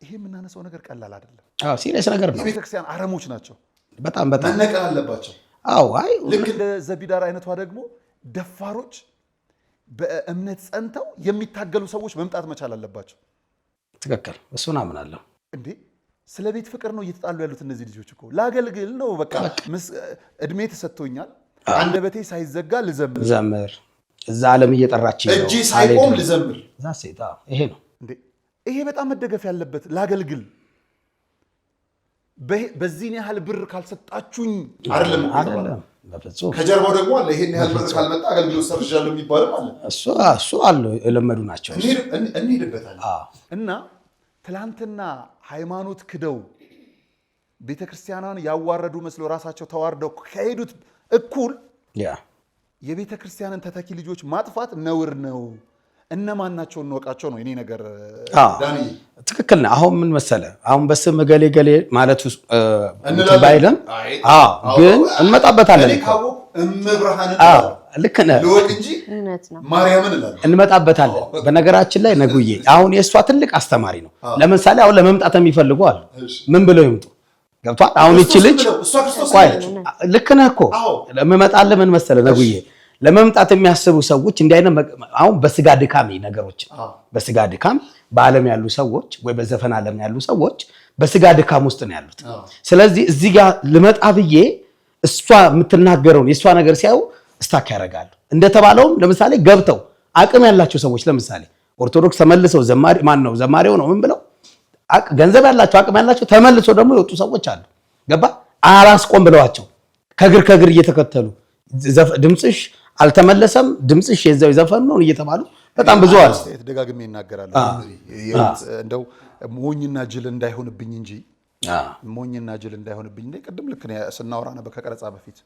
ይሄ የምናነሳው ነገር ቀላል አይደለም ሲሪየስ ነገር ነው የቤተክርስቲያን አረሞች ናቸው በጣም መነቀል አለባቸው አይ ልክ እንደ ዘቢዳር አይነቷ ደግሞ ደፋሮች በእምነት ጸንተው የሚታገሉ ሰዎች መምጣት መቻል አለባቸው ትክክል እሱን አምናለሁ እንዴ ስለ ቤት ፍቅር ነው እየተጣሉ ያሉት እነዚህ ልጆች እኮ ላገልግል ነው በቃ እድሜ ተሰጥቶኛል አንደበቴ ሳይዘጋ ልዘምር እዛ ዓለም እየጠራችኝ ነው እጂ ሳይቆም ልዘምር ዛሴታ ይሄ ነው እንዴ ይሄ በጣም መደገፍ ያለበት ላገልግል በዚህ ያህል ብር ካልሰጣችሁኝ አይደለም በፍጹም ከጀርባው ደግሞ አለ ይሄን ያህል ብር ካልመጣ አገልግሎት ሰርቻለሁ የሚባልም አለ እሱ አለ የለመዱ ናቸው እንሂድበታለን እና ትላንትና ሃይማኖት ክደው ቤተክርስቲያናን ያዋረዱ መስሎ ራሳቸው ተዋርደው ከሄዱት እኩል የቤተክርስቲያንን ተተኪ ልጆች ማጥፋት ነውር ነው እነማን ናቸው እንወቃቸው ነው እኔ ነገር ዳኒ ትክክል ነው አሁን ምን መሰለ አሁን በስም ገሌ ማለቱ ባይለም ግን እንመጣበታለን እመብርሃንን ልክ ነህ ልወቅ እንጂ ማርያምን እላለሁ እንመጣበታለን በነገራችን ላይ ነጉዬ አሁን የእሷ ትልቅ አስተማሪ ነው ለምሳሌ አሁን ለመምጣት የሚፈልጉ አሉ ምን ብለው ይምጡ ገብቷል አሁን እቺ ልጅ ልክ ነህ እኮ ለመመጣለ ምን መሰለ ነጉዬ ለመምጣት የሚያስቡ ሰዎች እንዲያይነ አሁን በስጋ ድካም ነገሮች በስጋ ድካም በዓለም ያሉ ሰዎች ወይ በዘፈን ዓለም ያሉ ሰዎች በስጋ ድካም ውስጥ ነው ያሉት ስለዚህ እዚህ ጋር ልመጣ ብዬ እሷ የምትናገረውን የእሷ ነገር ሲያዩ ስታክ ያደርጋሉ እንደተባለውም ለምሳሌ ገብተው አቅም ያላቸው ሰዎች ለምሳሌ ኦርቶዶክስ ተመልሰው ዘማሪው ነው ምን ብለው ገንዘብ ያላቸው አቅም ያላቸው ተመልሰው ደግሞ የወጡ ሰዎች አሉ ገባ አላስቆም ብለዋቸው ከግር እየተከተሉ ድምጽሽ አልተመለሰም ድምጽሽ የዛው ዘፈን ነው እየተባሉ በጣም ብዙ አለ ተደጋግሜ ይናገራሉ እንደው ሞኝና ጅል እንዳይሆንብኝ እንጂ ሞኝና ጅል እንዳይሆንብኝ እንደ ቅድም ልክ ነው ስናወራ ነበር ከቀረጻ በፊት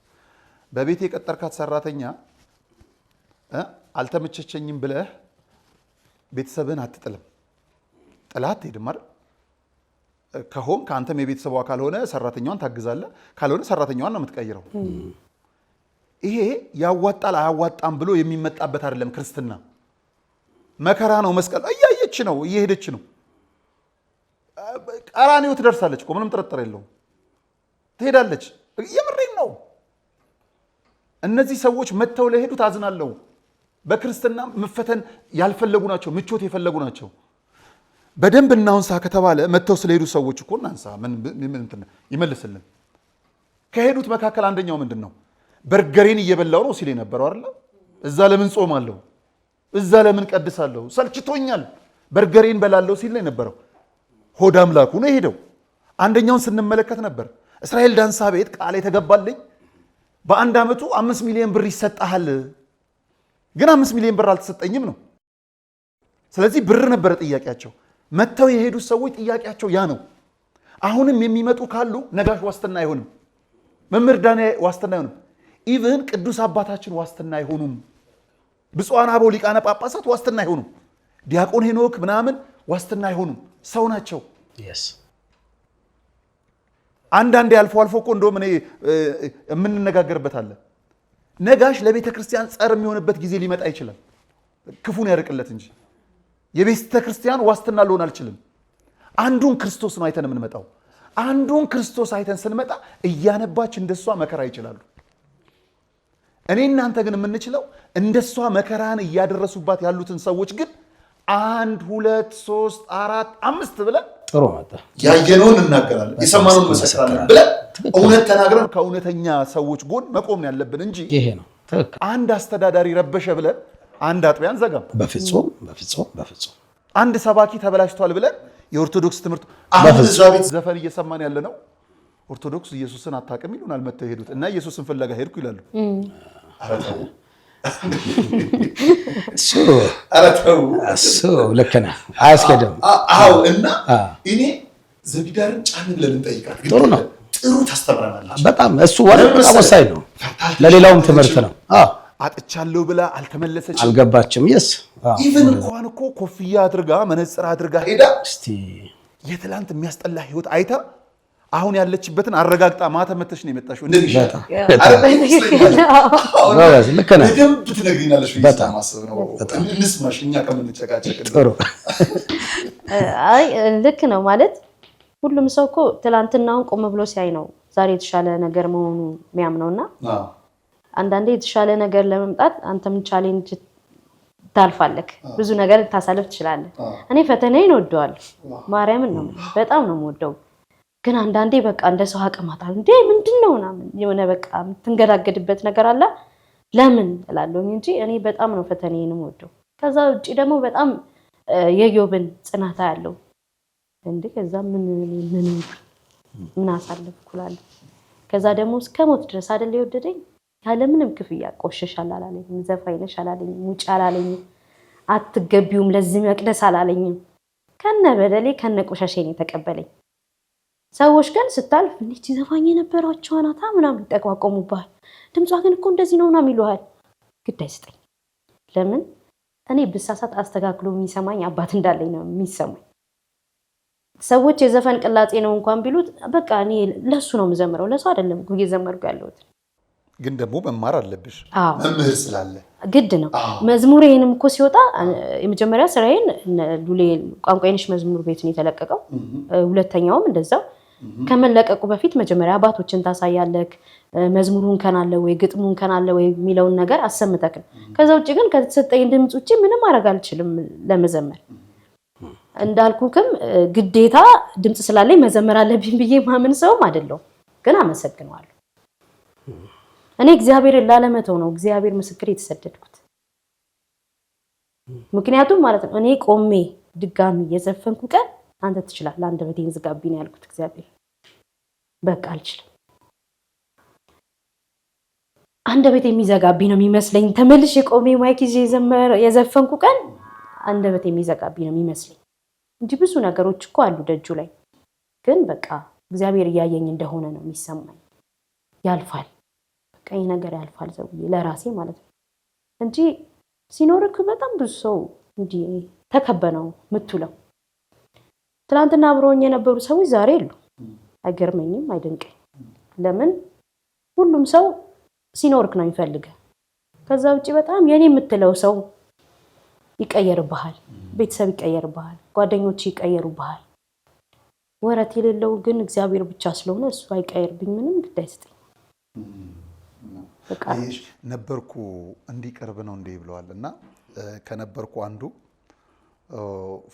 በቤት የቀጠርካት ሰራተኛ አልተመቸቸኝም ብለህ ቤተሰብህን አትጥልም ጥላት ሄድም አይደል ከሆን ከአንተም የቤተሰቡ አካል ሆነ ሰራተኛዋን ታግዛለህ፣ ካልሆነ ሰራተኛዋን ነው የምትቀይረው። ይሄ ያዋጣል አያዋጣም ብሎ የሚመጣበት አይደለም ክርስትና። መከራ ነው፣ መስቀል እያየች ነው፣ እየሄደች ነው። ቀራንዮ ትደርሳለች እኮ ምንም ጥርጥር የለውም፣ ትሄዳለች። የምሬን ነው። እነዚህ ሰዎች መተው ለሄዱት አዝናለሁ። በክርስትና መፈተን ያልፈለጉ ናቸው፣ ምቾት የፈለጉ ናቸው። በደንብ እናንሳ ከተባለ መተው ስለሄዱ ሰዎች እኮ እናንሳ፣ ምን ይመልስልን። ከሄዱት መካከል አንደኛው ምንድን ነው? በርገሬን እየበላው ነው ሲል የነበረው አይደል? እዛ ለምን ጾማለሁ፣ እዛ ለምን ቀድሳለሁ፣ ሰልችቶኛል፣ በርገሬን በላለሁ ሲል ነው የነበረው። ሆድ አምላኩ ነው የሄደው። አንደኛውን ስንመለከት ነበር። እስራኤል ዳንሳ ቤት ቃል የተገባልኝ በአንድ ዓመቱ 5 ሚሊዮን ብር ይሰጣል፣ ግን 5 ሚሊዮን ብር አልተሰጠኝም ነው። ስለዚህ ብር ነበረ ጥያቄያቸው። መተው የሄዱት ሰዎች ጥያቄያቸው ያ ነው። አሁንም የሚመጡ ካሉ ነጋሽ ዋስትና አይሆንም፣ መምህር ዳንኤል ዋስትና አይሆንም፣ ኢቭን ቅዱስ አባታችን ዋስትና አይሆኑም፣ ብፁዓን አበው ሊቃነ ጳጳሳት ዋስትና አይሆኑም፣ ዲያቆን ሄኖክ ምናምን ዋስትና አይሆኑም። ሰው ናቸው። አንዳንዴ አልፎ አልፎ እኮ እንደውም እኔ የምንነጋገርበት አለ። ነጋሽ ለቤተ ክርስቲያን ጸር የሚሆንበት ጊዜ ሊመጣ ይችላል፣ ክፉን ያርቅለት እንጂ የቤተ ክርስቲያን ዋስትና ልሆን አልችልም። አንዱን ክርስቶስ ነው አይተን የምንመጣው። አንዱን ክርስቶስ አይተን ስንመጣ እያነባች እንደሷ መከራ ይችላሉ። እኔ እናንተ ግን የምንችለው እንደሷ መከራን እያደረሱባት ያሉትን ሰዎች ግን 1 2 3 4 5 ብለን ጥሩ መጣ ያየነውን እናገራለን፣ የሰማነውን መሰክራለን ብለን እውነት ተናግረን ከእውነተኛ ሰዎች ጎን መቆም ያለብን እንጂ ይሄ ነው ትክክል። አንድ አስተዳዳሪ ረበሸ ብለን አንድ አጥቢያን ዘጋም። በፍጹም በፍጹም በፍጹም። አንድ ሰባኪ ተበላሽቷል ብለን የኦርቶዶክስ ትምህርት አሁን እዛ ቤት ዘፈን እየሰማን ያለ ነው። ኦርቶዶክስ ኢየሱስን አታውቅም ይሉናል። መተው ሄዱት እና ኢየሱስን ፍለጋ ሄድኩ ይላሉ። እሱ ልክ ነህ፣ አያስኬድም። አዎ። እና እኔ ዘቢዳርን ጫንን ለምን ጠይቃት? ጥሩ ነው፣ ጥሩ ታስተምረናለች በጣም። እሱ በጣም ወሳኝ ነው፣ ለሌላውም ትምህርት ነው። አጥቻለሁ ብላ አልተመለሰች፣ አልገባችም። የስ ኢቭን እንኳን እኮ ኮፍያ አድርጋ መነጽር አድርጋ ሄዳ እስቲ የትላንት የሚያስጠላ ህይወት አይታ አሁን ያለችበትን አረጋግጣ ማታ መተሽ ነው የመጣሽው። እንደዚህ ልክ ነህ፣ በደንብ ትነግሪናለሽ። በጣም ማሰብ ነው። እንስማሽ እኛ ከምንጨቃጨቅ። ጥሩ። አይ ልክ ነው ማለት ሁሉም ሰው እኮ ትላንትናውን ቆም ብሎ ሲያይ ነው ዛሬ የተሻለ ነገር መሆኑ የሚያምነውና አንዳንዴ የተሻለ ነገር ለመምጣት አንተም ቻሌንጅ ታልፋለህ፣ ብዙ ነገር ታሳልፍ ትችላለህ። እኔ ፈተናዬን እወደዋለሁ፣ ማርያምን ነው በጣም ነው የምወደው። ግን አንዳንዴ በቃ እንደ ሰው አቀማታል እንዴ ምንድነው ምናምን የሆነ በቃ የምትንገዳገድበት ነገር አለ። ለምን እላለሁ እንጂ እኔ በጣም ነው ፈተናዬን የምወደው። ከዛ ውጪ ደግሞ በጣም የዮብን ጽናታ ያለው እንዴ ከዛ ምን አሳልፍኩላለሁ። ከዛ ደግሞ እስከ ሞት ድረስ አይደል የወደደኝ ያለምንም ክፍያ። ቆሸሻል አላለኝም፣ ዘፋይነሽ አላለኝም፣ ውጭ አላለኝም፣ አትገቢውም ለዚህ መቅደስ አላለኝም። ከነ በደሌ ከነ ቆሻሻዬን የተቀበለኝ። ሰዎች ግን ስታልፍ እንዴት ዘፋኝ የነበረችው አናታ ምናምን ይጠቋቆሙብሃል። ድምጿ ግን እኮ እንደዚህ ነው ምናምን ይሉሃል። ግድ አይስጠኝ። ለምን እኔ ብሳሳት አስተካክሎ የሚሰማኝ አባት እንዳለኝ ነው የሚሰማኝ። ሰዎች የዘፈን ቅላጼ ነው እንኳን ቢሉት በቃ እኔ ለሱ ነው የምዘምረው፣ ለሱ አይደለም እኮ እየዘመርኩ ያለሁት። ግን ደግሞ መማር አለብሽ፣ መምህር ስላለ ግድ ነው። መዝሙሬንም እኮ ሲወጣ የመጀመሪያ ስራዬን ሉሌ ቋንቋዬንሽ መዝሙር ቤት ነው የተለቀቀው። ሁለተኛውም እንደዛው ከመለቀቁ በፊት መጀመሪያ አባቶችን ታሳያለክ፣ መዝሙሩን ከናለ ወይ ግጥሙን ከናለ ወይ የሚለውን ነገር አሰምተክ። ከዛ ውጪ ግን ከተሰጠኝ ድምጽ ውጪ ምንም ማድረግ አልችልም ለመዘመር። እንዳልኩክም ግዴታ ድምጽ ስላለኝ መዘመር አለብኝ ብዬ ማምን ሰውም አይደለም። ግን አመሰግነዋለሁ። እኔ እግዚአብሔርን ላለመተው ነው እግዚአብሔር ምስክር የተሰደድኩት። ምክንያቱም ማለት ነው እኔ ቆሜ ድጋሚ የዘፈንኩ ቀን አንተ ትችላለህ አንደበቴን ዝጋብኝ ያልኩት እግዚአብሔር በቃ አልችልም። አንደበቴ የሚዘጋብኝ ነው የሚመስለኝ። ተመልሼ ቆሜ ማይክ ይዤ የዘፈንኩ ቀን አንደበቴ የሚዘጋብኝ ነው የሚመስለኝ እንጂ ብዙ ነገሮች እኮ አሉ ደጁ ላይ። ግን በቃ እግዚአብሔር እያየኝ እንደሆነ ነው የሚሰማኝ። ያልፋል ቀይ ነገር ያልፋል ዘውዬ ለራሴ ማለት ነው እንጂ ሲኖርክ በጣም ብዙ ሰው እንጂ ተከበነው ምትለው ትናንትና አብረውኝ የነበሩ ሰዎች ዛሬ የሉ። አይገርመኝም፣ አይደንቀኝ። ለምን ሁሉም ሰው ሲኖርክ ነው የሚፈልገው። ከዛ ውጪ በጣም የኔ የምትለው ሰው ይቀየርብሃል፣ ቤተሰብ ይቀየርብሃል፣ ጓደኞች ይቀየሩብሃል። ወረት የሌለው ግን እግዚአብሔር ብቻ ስለሆነ እሱ አይቀየርብኝ፣ ምንም ግድ አይሰጠኝ። በቃ ነበርኩ እንዲቀርብ ነው እንዴ ብለዋል። እና ከነበርኩ አንዱ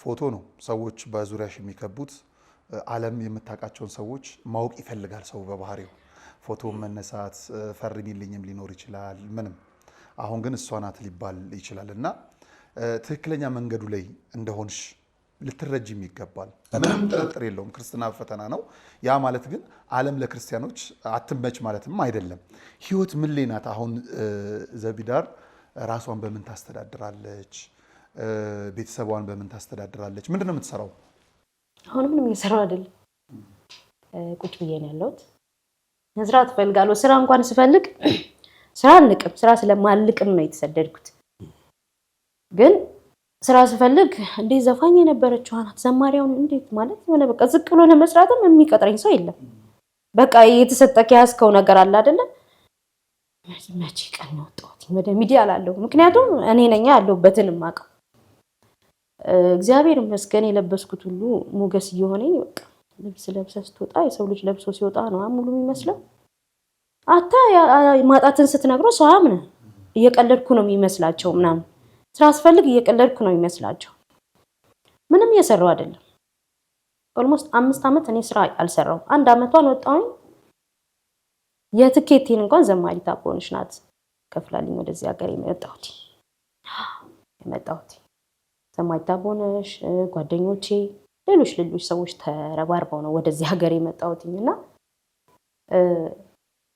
ፎቶ ነው። ሰዎች በዙሪያሽ የሚከቡት ዓለም የምታውቃቸውን ሰዎች ማወቅ ይፈልጋል ሰው በባህሪው። ፎቶ መነሳት ፈርሚልኝም ሊኖር ይችላል ምንም። አሁን ግን እሷ ናት ሊባል ይችላል። እና ትክክለኛ መንገዱ ላይ እንደሆንሽ ልትረጅም ይገባል። ምንም ጥርጥር የለውም። ክርስትና ፈተና ነው። ያ ማለት ግን ዓለም ለክርስቲያኖች አትመች ማለትም አይደለም። ህይወት ምን ላይ ናት? አሁን ዘቢዳር ራሷን በምን ታስተዳድራለች? ቤተሰቧን በምን ታስተዳድራለች? ምንድን ነው የምትሰራው? አሁን ምንም እየሰራሁ አይደለም። ቁጭ ብዬ ነው ያለሁት። መስራት እፈልጋለሁ። ስራ እንኳን ስፈልግ ስራ አልንቅም። ስራ ስለማልቅም ነው የተሰደድኩት። ግን ስራ ስፈልግ እንዴ ዘፋኝ የነበረችው አናት ዘማሪያውን እንዴት ማለት ሆነ በቃ ዝቅ ብሎ ለመስራትም የሚቀጥረኝ ሰው የለም። በቃ የተሰጠክ ያስከው ነገር አለ አይደለ? መቼ ቀን ነው ወጣሁት ወደ ሚዲያ አላለሁ። ምክንያቱም እኔ ነኝ ያለሁበትን ማቀው። እግዚአብሔር ይመስገን የለበስኩት ሁሉ ሞገስ እየሆነኝ በቃ ልብስ ለብሰህ ስትወጣ የሰው ልጅ ለብሶ ሲወጣ ነው ሙሉ የሚመስለው። አታ ማጣትን ስትነግረው ሰው አምነ እየቀለድኩ ነው የሚመስላቸው ምናምን። ስራ አስፈልግ እየቀለድኩ ነው የሚመስላቸው። ምንም እየሰራው አይደለም። ኦልሞስት 5 ዓመት እኔ ስራ አልሰራው። 1 ዓመቷን ወጣሁኝ። የትኬቴን እንኳን ዘማሪት አቦነሽ ናት ከፍላልኝ ወደዚህ ሀገር የመጣሁት። ዘማሪት አቦነሽ ጓደኞቼ፣ ሌሎች ሰዎች ተረባርበው ነው ወደዚህ ሀገር የመጣሁትኝና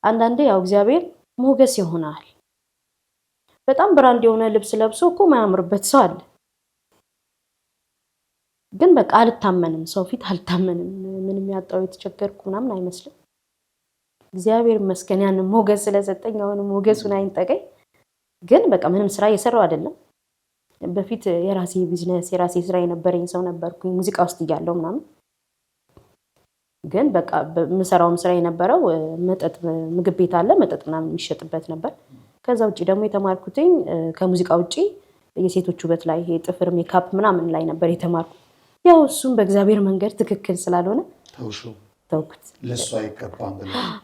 አንዳንዴ ያው እግዚአብሔር ሞገስ ይሆናል። በጣም ብራንድ የሆነ ልብስ ለብሶ እኮ ማያምርበት ሰው አለ። ግን በቃ አልታመንም፣ ሰው ፊት አልታመንም። ምንም ያጣው የተቸገርኩ ምናምን አይመስልም። እግዚአብሔር ይመስገን ያን ሞገስ ስለሰጠኝ አሁን ሞገሱን አይንጠቀኝ። ግን በቃ ምንም ስራ እየሰራው አይደለም። በፊት የራሴ ቢዝነስ የራሴ ስራ የነበረኝ ሰው ነበርኩኝ ሙዚቃ ውስጥ እያለሁ ምናምን። ግን በቃ በመሰራው ስራ የነበረው መጠጥ ምግብ ቤት አለ፣ መጠጥ ምናምን የሚሸጥበት ነበር። ከዛ ውጪ ደግሞ የተማርኩትኝ ከሙዚቃ ውጪ የሴቶች ውበት ላይ ጥፍር ሜካፕ ምናምን ላይ ነበር የተማርኩት። ያው እሱም በእግዚአብሔር መንገድ ትክክል ስላልሆነ ተውኩት። ለሷ አይገባም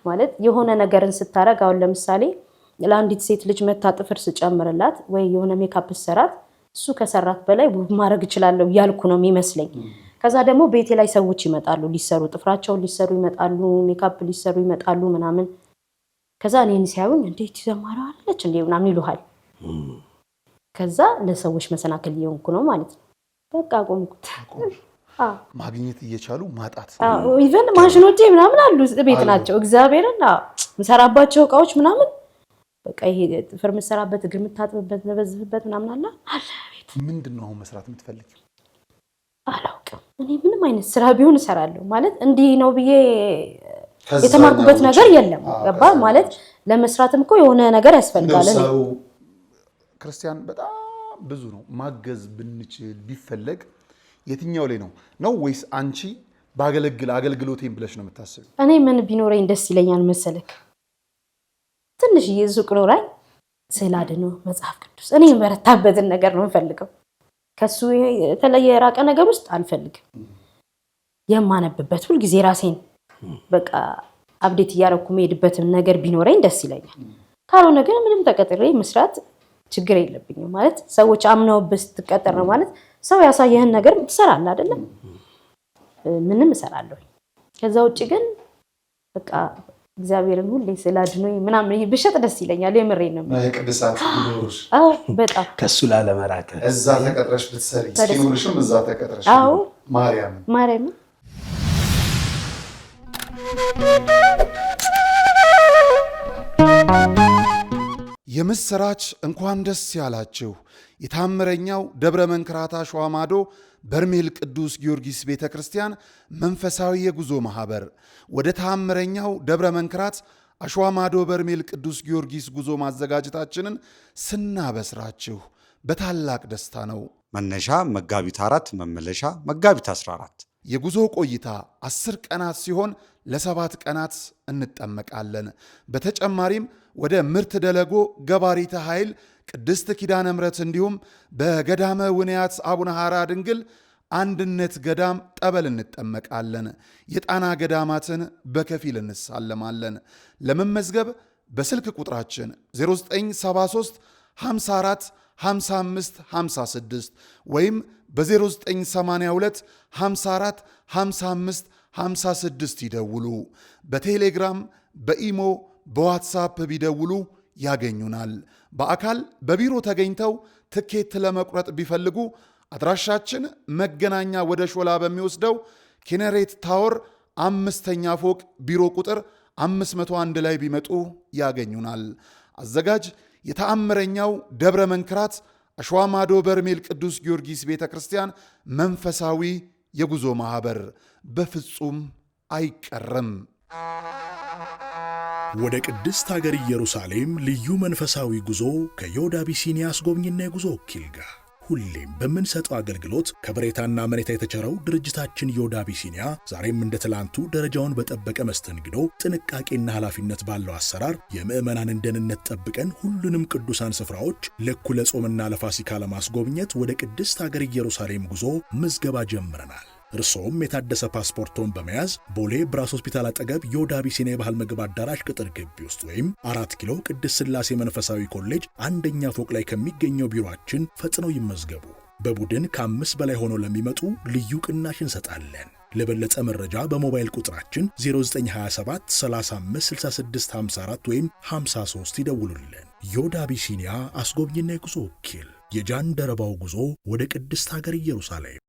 ማለት የሆነ ነገርን ስታረግ አሁን ለምሳሌ ለአንዲት ሴት ልጅ መታ ጥፍር ስጨምርላት ወይ የሆነ ሜካፕ ሰራት እሱ ከሰራት በላይ ማድረግ እችላለሁ ያልኩ ነው የሚመስለኝ። ከዛ ደግሞ ቤቴ ላይ ሰዎች ይመጣሉ ሊሰሩ ጥፍራቸውን ሊሰሩ ይመጣሉ፣ ሜካፕ ሊሰሩ ይመጣሉ ምናምን። ከዛ እኔን ሲያዩኝ እንዴት ዘማሪዋ አለች እንዴ ምናምን ይሉሃል። ከዛ ለሰዎች መሰናክል እየሆንኩ ነው ማለት ነው። በቃ ቆምኩት። ማግኘት እየቻሉ ማጣት። ኢቨን ማሽኖቼ ምናምን አሉ ቤት ናቸው። እግዚአብሔርን ምሰራባቸው እቃዎች ምናምን በቃ ይሄ ጥፍር ምሰራበት እግር ምታጥብበት መበዝፍበት ምናምን አለ ቤት። ምንድነው አሁን መስራት የምትፈልጊው? አላውቅም። እኔ ምንም አይነት ስራ ቢሆን እሰራለሁ ማለት እንዲህ ነው ብዬ የተማርኩበት ነገር የለም። ገባ ማለት ለመስራትም እኮ የሆነ ነገር ያስፈልጋል። ሰው ክርስቲያን በጣም ብዙ ነው። ማገዝ ብንችል ቢፈለግ የትኛው ላይ ነው ወይስ አንቺ ባገለግል አገልግሎቴን ብለሽ ነው የምታስቢው? እኔ ምን ቢኖረኝ ደስ ይለኛል መሰለክ? ትንሽ የሱቅ ኖራኝ ስዕል አድኖ መጽሐፍ ቅዱስ እኔ የምበረታበትን ነገር ነው የምፈልገው። ከሱ የተለየ የራቀ ነገር ውስጥ አልፈልግም። የማነብበት ሁሉ ጊዜ ራሴን በቃ አፕዴት እያደረኩ መሄድበትን ነገር ቢኖረኝ ደስ ይለኛል። ካልሆነ ግን ምንም ተቀጥሬ መስራት ችግር የለብኝም። ማለት ሰዎች አምነውበት ስትቀጠር ነው ማለት ሰው ያሳየህን ነገር ትሰራለህ አይደለም? ምንም እሰራለሁ። ከዛ ውጪ ግን በቃ እግዚአብሔርን ሁሌ ስላድኖኝ ምናምን ብሸጥ ደስ ይለኛል። የምሬን ነው። ቅድሳት ይኖርሽ? በጣም ከሱ ላለመራቅ እዛ ተቀጥረሽ ብትሰሪ ሲኖርሽም እዛ ተቀጥረሽ? አዎ ማርያም የምስራች እንኳን ደስ ያላችሁ። የታምረኛው ደብረ መንክራት አሸዋ ማዶ በርሜል ቅዱስ ጊዮርጊስ ቤተ ክርስቲያን መንፈሳዊ የጉዞ ማህበር ወደ ታምረኛው ደብረ መንክራት አሸዋ ማዶ በርሜል ቅዱስ ጊዮርጊስ ጉዞ ማዘጋጀታችንን ስናበስራችሁ በታላቅ ደስታ ነው። መነሻ መጋቢት 4 መመለሻ መጋቢት 14። የጉዞ ቆይታ 10 ቀናት ሲሆን ለ7 ቀናት እንጠመቃለን። በተጨማሪም ወደ ምርት ደለጎ ገባሪተ ኃይል ቅድስት ኪዳነ ምሕረት እንዲሁም በገዳመ ውንያት አቡነ ሐራ ድንግል አንድነት ገዳም ጠበል እንጠመቃለን። የጣና ገዳማትን በከፊል እንሳለማለን። ለመመዝገብ በስልክ ቁጥራችን 0973 54 55 56 ወይም በ0982 54 55 56 ይደውሉ። በቴሌግራም በኢሞ በዋትሳፕ ቢደውሉ ያገኙናል። በአካል በቢሮ ተገኝተው ትኬት ለመቁረጥ ቢፈልጉ አድራሻችን መገናኛ ወደ ሾላ በሚወስደው ኪነሬት ታወር 5ኛ ፎቅ ቢሮ ቁጥር 501 ላይ ቢመጡ ያገኙናል። አዘጋጅ የተአምረኛው ደብረ መንክራት አሸዋማዶ በርሜል ቅዱስ ጊዮርጊስ ቤተ ክርስቲያን መንፈሳዊ የጉዞ ማኅበር። በፍጹም አይቀርም። ወደ ቅድስት ሀገር ኢየሩሳሌም ልዩ መንፈሳዊ ጉዞ ከዮድ አቢሲኒያ አስጎብኝና የጉዞ ወኪል ጋር ሁሌም በምንሰጠው አገልግሎት ከበሬታና መሬታ የተቸረው ድርጅታችን ዮድ አቢሲኒያ ዛሬም እንደ ትላንቱ ደረጃውን በጠበቀ መስተንግዶ፣ ጥንቃቄና ኃላፊነት ባለው አሰራር የምዕመናንን ደህንነት ጠብቀን ሁሉንም ቅዱሳን ስፍራዎች ለእኩለ ጾምና ለፋሲካ ለማስጎብኘት ወደ ቅድስት ሀገር ኢየሩሳሌም ጉዞ ምዝገባ ጀምረናል። እርሶም የታደሰ ፓስፖርቶን በመያዝ ቦሌ ብራስ ሆስፒታል አጠገብ ዮድ አቢሲኒያ የባህል ምግብ አዳራሽ ቅጥር ግቢ ውስጥ ወይም 4 ኪሎ ቅድስት ሥላሴ መንፈሳዊ ኮሌጅ 1ኛ ፎቅ ላይ ከሚገኘው ቢሮአችን ፈጥነው ይመዝገቡ። በቡድን ከ5 በላይ ሆነው ለሚመጡ ልዩ ቅናሽ እንሰጣለን። ለበለጠ መረጃ በሞባይል ቁጥራችን 0927 35 66 54 ወይም 53 ይደውሉልን። ዮድ አቢሲኒያ አስጎብኝና የጉዞ ወኪል። የጃንደረባው ጉዞ ወደ ቅድስት ሀገር ኢየሩሳሌም።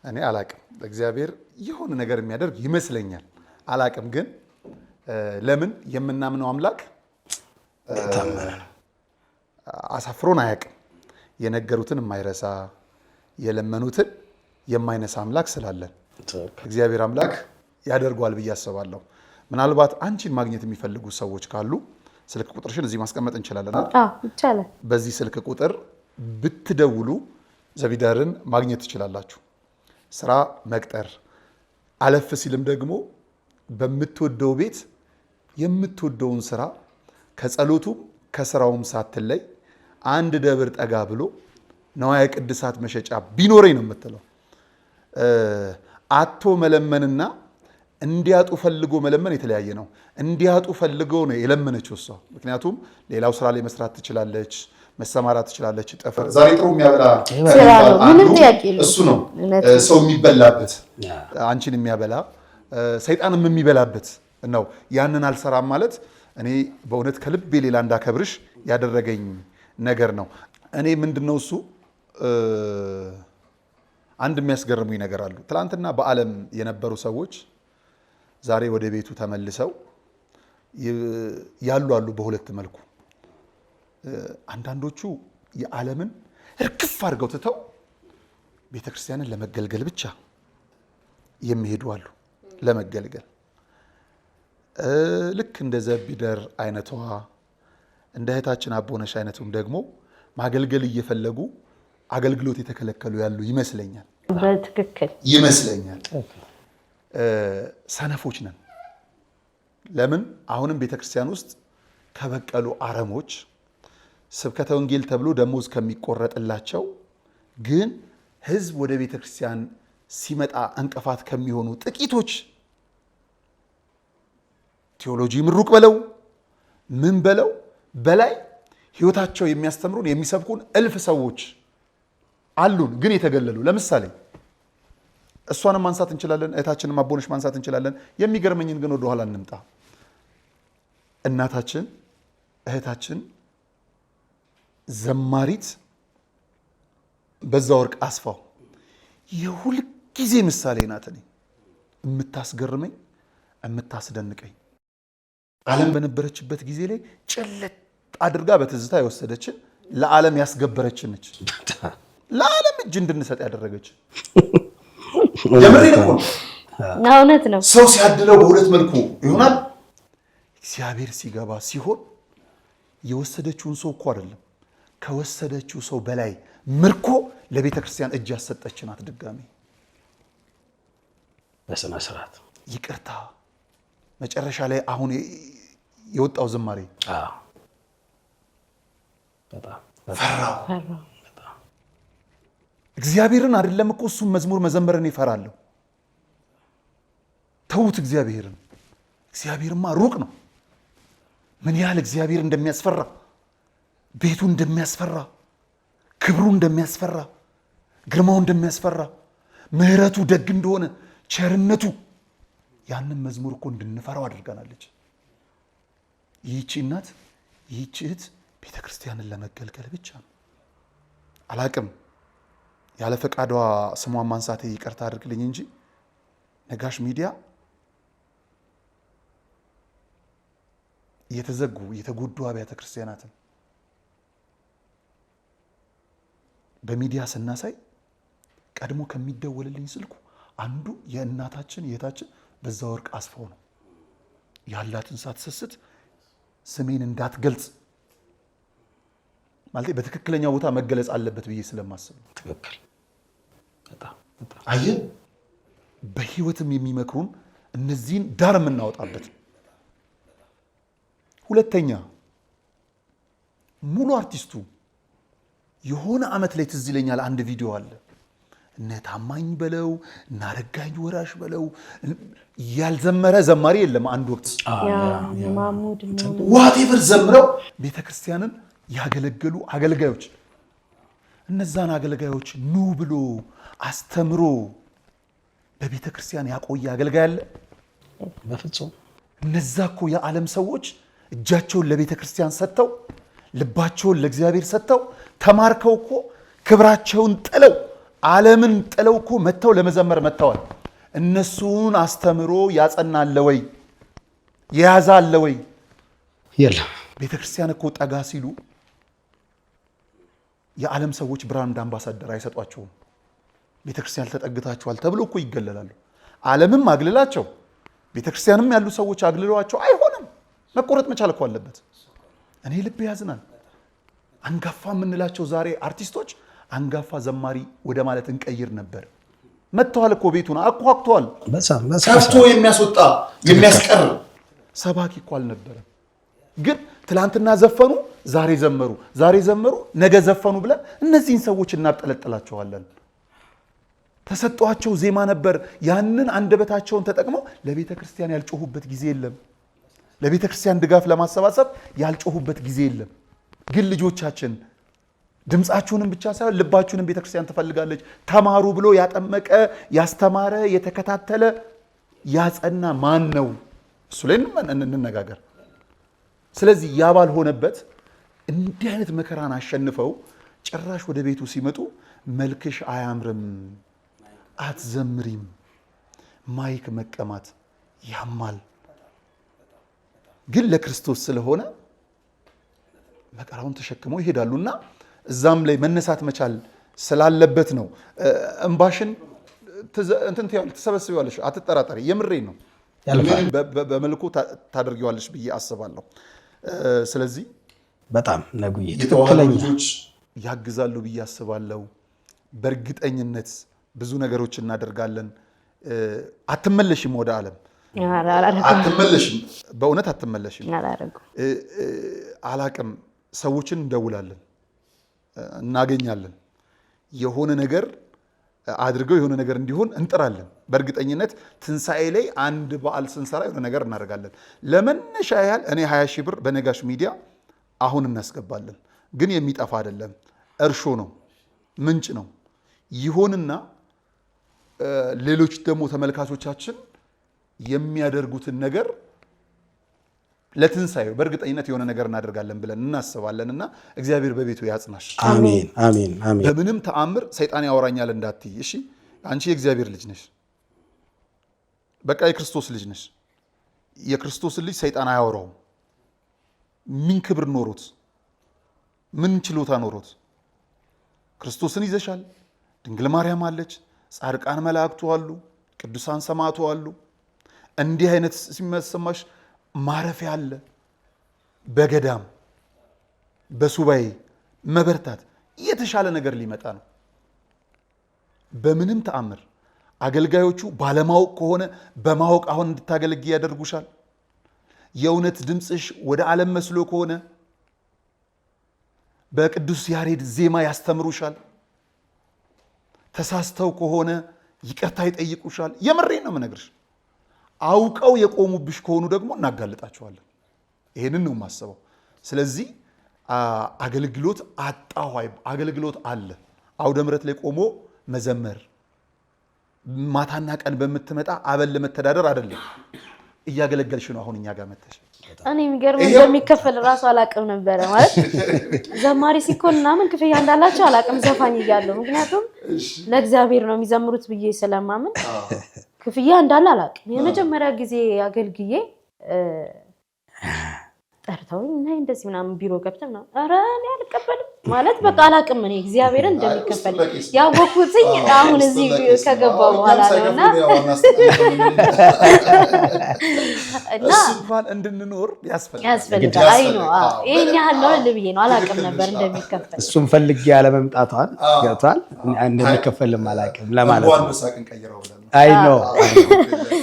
እኔ አላቅም። እግዚአብሔር የሆነ ነገር የሚያደርግ ይመስለኛል። አላቅም ግን ለምን የምናምነው አምላክ አሳፍሮን አያቅም። የነገሩትን የማይረሳ የለመኑትን የማይነሳ አምላክ ስላለን እግዚአብሔር አምላክ ያደርጓል ብዬ አስባለሁ። ምናልባት አንቺን ማግኘት የሚፈልጉ ሰዎች ካሉ ስልክ ቁጥርሽን እዚህ ማስቀመጥ እንችላለን አይደል? ይቻላል። በዚህ ስልክ ቁጥር ብትደውሉ ዘቢዳርን ማግኘት ትችላላችሁ። ስራ መቅጠር፣ አለፍ ሲልም ደግሞ በምትወደው ቤት የምትወደውን ስራ ከጸሎቱም ከስራውም ሳትለይ አንድ ደብር ጠጋ ብሎ ነዋየ ቅድሳት መሸጫ ቢኖረኝ ነው የምትለው። አቶ መለመንና እንዲያጡ ፈልጎ መለመን የተለያየ ነው። እንዲያጡ ፈልጎ ነው የለመነችው እሷ። ምክንያቱም ሌላው ስራ ላይ መስራት ትችላለች፣ መሰማራት ትችላለች። ጠፈር ዛሬ ጥሩ የሚያበላ እሱ ነው። ሰው የሚበላበት አንቺን የሚያበላ ሰይጣንም የሚበላበት ነው። ያንን አልሰራም ማለት እኔ በእውነት ከልቤ ሌላ እንዳከብርሽ ያደረገኝ ነገር ነው። እኔ ምንድነው እሱ አንድ የሚያስገርሙኝ ነገር አሉ። ትላንትና በዓለም የነበሩ ሰዎች ዛሬ ወደ ቤቱ ተመልሰው ያሉ አሉ በሁለት መልኩ። አንዳንዶቹ የዓለምን እርግፍ አድርገው ትተው ቤተክርስቲያንን ለመገልገል ብቻ የሚሄዱ አሉ። ለመገልገል ልክ እንደ ዘቢደር አይነቷ እንደ እህታችን አቦነሽ አይነቱም ደግሞ ማገልገል እየፈለጉ አገልግሎት የተከለከሉ ያሉ ይመስለኛል። በትክክል ይመስለኛል። ሰነፎች ነን። ለምን አሁንም ቤተክርስቲያን ውስጥ ከበቀሉ አረሞች ስብከተ ወንጌል ተብሎ ደሞዝ ከሚቆረጥላቸው ግን ህዝብ ወደ ቤተክርስቲያን ሲመጣ እንቅፋት ከሚሆኑ ጥቂቶች ቴዎሎጂ ምሩቅ በለው ምን በለው በላይ ህይወታቸው የሚያስተምሩን የሚሰብኩን እልፍ ሰዎች አሉን፣ ግን የተገለሉ። ለምሳሌ እሷንም ማንሳት እንችላለን፣ እህታችንን አቦነሽ ማንሳት እንችላለን። የሚገርመኝን ግን ወደ ኋላ እንምጣ። እናታችን እህታችን ዘማሪት በዛወርቅ አስፋው የሁል ጊዜ ምሳሌ ናት። እኔ የምታስገርመኝ የምታስደንቀኝ ዓለም በነበረችበት ጊዜ ላይ ጭልጥ አድርጋ በትዝታ የወሰደችን ለዓለም ያስገበረችን ነች። ለዓለም እጅ እንድንሰጥ ያደረገችን የምሬን እኮ ነው። እውነት ነው። ሰው ሲያድለው በሁለት መልኩ ይሆናል። እግዚአብሔር ሲገባ ሲሆን የወሰደችውን ሰው እኮ አይደለም ከወሰደችው ሰው በላይ ምርኮ ለቤተ ክርስቲያን እጅ ያሰጠች ናት። ድጋሚ በስነ ስርዓት ይቅርታ መጨረሻ ላይ አሁን የወጣው ዝማሬ ፈራው። እግዚአብሔርን አይደለም እኮ እሱም መዝሙር መዘመርን ይፈራለሁ። ተውት እግዚአብሔርን። እግዚአብሔርማ ሩቅ ነው። ምን ያህል እግዚአብሔር እንደሚያስፈራ፣ ቤቱ እንደሚያስፈራ፣ ክብሩ እንደሚያስፈራ፣ ግርማው እንደሚያስፈራ፣ ምሕረቱ ደግ እንደሆነ፣ ቸርነቱ ያንን መዝሙር እኮ እንድንፈራው አድርገናለች። ይህቺ እናት ይህቺ እህት ቤተ ክርስቲያንን ለመገልገል ብቻ ነው። አላቅም ያለ ፈቃዷ ስሟን ማንሳቴ ይቅርታ አድርግልኝ እንጂ ነጋሽ ሚዲያ የተዘጉ የተጎዱ አብያተ ክርስቲያናትን በሚዲያ ስናሳይ ቀድሞ ከሚደወልልኝ ስልኩ አንዱ የእናታችን የእህታችን በዛወርቅ አስፋው ነው። ያላትን ሳትሰስት ስሜን እንዳትገልጽ ማለት በትክክለኛ ቦታ መገለጽ አለበት ብዬ ስለማስብ ነው። ትክክል። በጣም አየህ፣ በህይወትም የሚመክሩን እነዚህን ዳር የምናወጣበት። ሁለተኛ ሙሉ አርቲስቱ የሆነ ዓመት ላይ ትዝ ይለኛል አንድ ቪዲዮ አለ። እነ ታማኝ በለው እና አረጋኝ ወራሽ በለው ያልዘመረ ዘማሪ የለም። አንድ ወቅት ዋቴቨር ዘምረው ቤተክርስቲያንን ያገለገሉ አገልጋዮች፣ እነዛን አገልጋዮች ኑ ብሎ አስተምሮ በቤተክርስቲያን ያቆየ አገልጋይ አለ? በፍጹም። እነዛ እኮ የዓለም ሰዎች እጃቸውን ለቤተክርስቲያን ሰጥተው ልባቸውን ለእግዚአብሔር ሰጥተው ተማርከው እኮ ክብራቸውን ጥለው ዓለምን ጥለው እኮ መጥተው ለመዘመር መጥተዋል። እነሱን አስተምሮ ያጸናለ ወይ? የያዛለ ወይ? የለም። ቤተክርስቲያን እኮ ጠጋ ሲሉ የዓለም ሰዎች ብራንድ አምባሳደር አይሰጧቸውም። ቤተክርስቲያን ተጠግታቸዋል ተብሎ እኮ ይገለላሉ። ዓለምም አግልላቸው ቤተክርስቲያንም ያሉ ሰዎች አግልሏቸው አይሆንም። መቆረጥ መቻል እኮ አለበት። እኔ ልብ ያዝናል። አንጋፋ የምንላቸው ዛሬ አርቲስቶች አንጋፋ ዘማሪ ወደ ማለት እንቀይር ነበር። መጥተዋል እኮ ቤቱን አቋቁተዋል። ከፍቶ የሚያስወጣ የሚያስቀር ሰባኪ እኮ አልነበረም። ግን ትላንትና ዘፈኑ፣ ዛሬ ዘመሩ፣ ዛሬ ዘመሩ፣ ነገ ዘፈኑ ብለን እነዚህን ሰዎች እናብጠለጥላቸዋለን። ተሰጧቸው ዜማ ነበር። ያንን አንደበታቸውን ተጠቅመው ለቤተ ክርስቲያን ያልጮሁበት ጊዜ የለም። ለቤተ ክርስቲያን ድጋፍ ለማሰባሰብ ያልጮሁበት ጊዜ የለም። ግን ልጆቻችን ድምፃችሁንም ብቻ ሳይሆን ልባችሁንም ቤተ ክርስቲያን ትፈልጋለች። ተማሩ ብሎ ያጠመቀ ያስተማረ የተከታተለ ያጸና ማን ነው? እሱ ላይ እንነጋገር። ስለዚህ ያ ባልሆነበት እንዲህ አይነት መከራን አሸንፈው ጭራሽ ወደ ቤቱ ሲመጡ መልክሽ አያምርም፣ አትዘምሪም፣ ማይክ መቀማት ያማል። ግን ለክርስቶስ ስለሆነ መከራውን ተሸክመው ይሄዳሉና እዛም ላይ መነሳት መቻል ስላለበት ነው። እንባሽን እንትን ትሰበስቢዋለሽ፣ አትጠራጠሪ። የምሬን ነው። በመልኩ ታደርጊዋለሽ ብዬ አስባለሁ። ስለዚህ በጣም ነጉዬ የተዋህዶ ልጆች ያግዛሉ ብዬ አስባለሁ። በእርግጠኝነት ብዙ ነገሮች እናደርጋለን። አትመለሽም፣ ወደ ዓለም አትመለሽም፣ በእውነት አትመለሽም። አላቅም፣ ሰዎችን እንደውላለን፣ እናገኛለን፣ የሆነ ነገር አድርገው የሆነ ነገር እንዲሆን እንጥራለን። በእርግጠኝነት ትንሣኤ ላይ አንድ በዓል ስንሰራ የሆነ ነገር እናደርጋለን። ለመነሻ ያህል እኔ 20 ሺህ ብር በነጋሽ ሚዲያ አሁን እናስገባለን። ግን የሚጠፋ አይደለም፣ እርሾ ነው፣ ምንጭ ነው። ይሆንና ሌሎች ደግሞ ተመልካቾቻችን የሚያደርጉትን ነገር ለትንሣኤው በእርግጠኝነት የሆነ ነገር እናደርጋለን ብለን እናስባለንና እግዚአብሔር በቤቱ ያጽናሽ። አሜን አሜን አሜን። በምንም ተአምር ሰይጣን ያወራኛል እንዳትይ። እሺ፣ አንቺ የእግዚአብሔር ልጅ ነሽ። በቃ የክርስቶስ ልጅ ነሽ። የክርስቶስን ልጅ ሰይጣን አያወራውም። ምን ክብር ኖሮት ምን ችሎታ ኖሮት? ክርስቶስን ይዘሻል። ድንግል ማርያም አለች፣ ጻድቃን መላእክቱ አሉ፣ ቅዱሳን ሰማዕቱ አሉ። እንዲህ አይነት ሲመሰማሽ ማረፊያ አለ። በገዳም በሱባኤ መበርታት፣ የተሻለ ነገር ሊመጣ ነው። በምንም ተአምር አገልጋዮቹ ባለማወቅ ከሆነ በማወቅ አሁን እንድታገለግይ ያደርጉሻል። የእውነት ድምፅሽ ወደ ዓለም መስሎ ከሆነ በቅዱስ ያሬድ ዜማ ያስተምሩሻል። ተሳስተው ከሆነ ይቅርታ ይጠይቁሻል። የምሬን ነው የምነግርሽ። አውቀው የቆሙብሽ ከሆኑ ደግሞ እናጋልጣቸዋለን። ይሄንን ነው የማስበው። ስለዚህ አገልግሎት አጣሁ፣ አገልግሎት አለ። አውደ ምሕረት ላይ ቆሞ መዘመር ማታና ቀን በምትመጣ አበል ለመተዳደር አይደለም። እያገለገልሽ ነው። አሁን እኛ ጋር መተሽ እኔ የሚገርመው እንደሚከፈል ራሱ አላቅም ነበረ። ማለት ዘማሪ ሲኮን ምናምን ክፍያ እንዳላቸው አላቅም ዘፋኝ እያለሁ። ምክንያቱም ለእግዚአብሔር ነው የሚዘምሩት ብዬ ስለማምን ክፍያ እንዳለ አላቅም። የመጀመሪያ ጊዜ አገልግዬ ጠርተውኝ እና እንደዚህ ምናምን ቢሮ ገብተን ነው ኧረ እኔ አልቀበልም ማለት በቃ አላቅም። እኔ እግዚአብሔርን እንደሚከፈል ያወኩትኝ አሁን እዚህ ከገባው በኋላ ነውና እና እሱን እንድንኖር ያስፈልጋል። አይ ነው ይሄን ያህል ነው ልብዬ ነው አላቅም ነበር እንደሚከፈል። እሱን ፈልጌ ያለ መምጣቷን ገብቷል። እንደሚከፈልም አላቅም ለማለት ነው። አይ ነው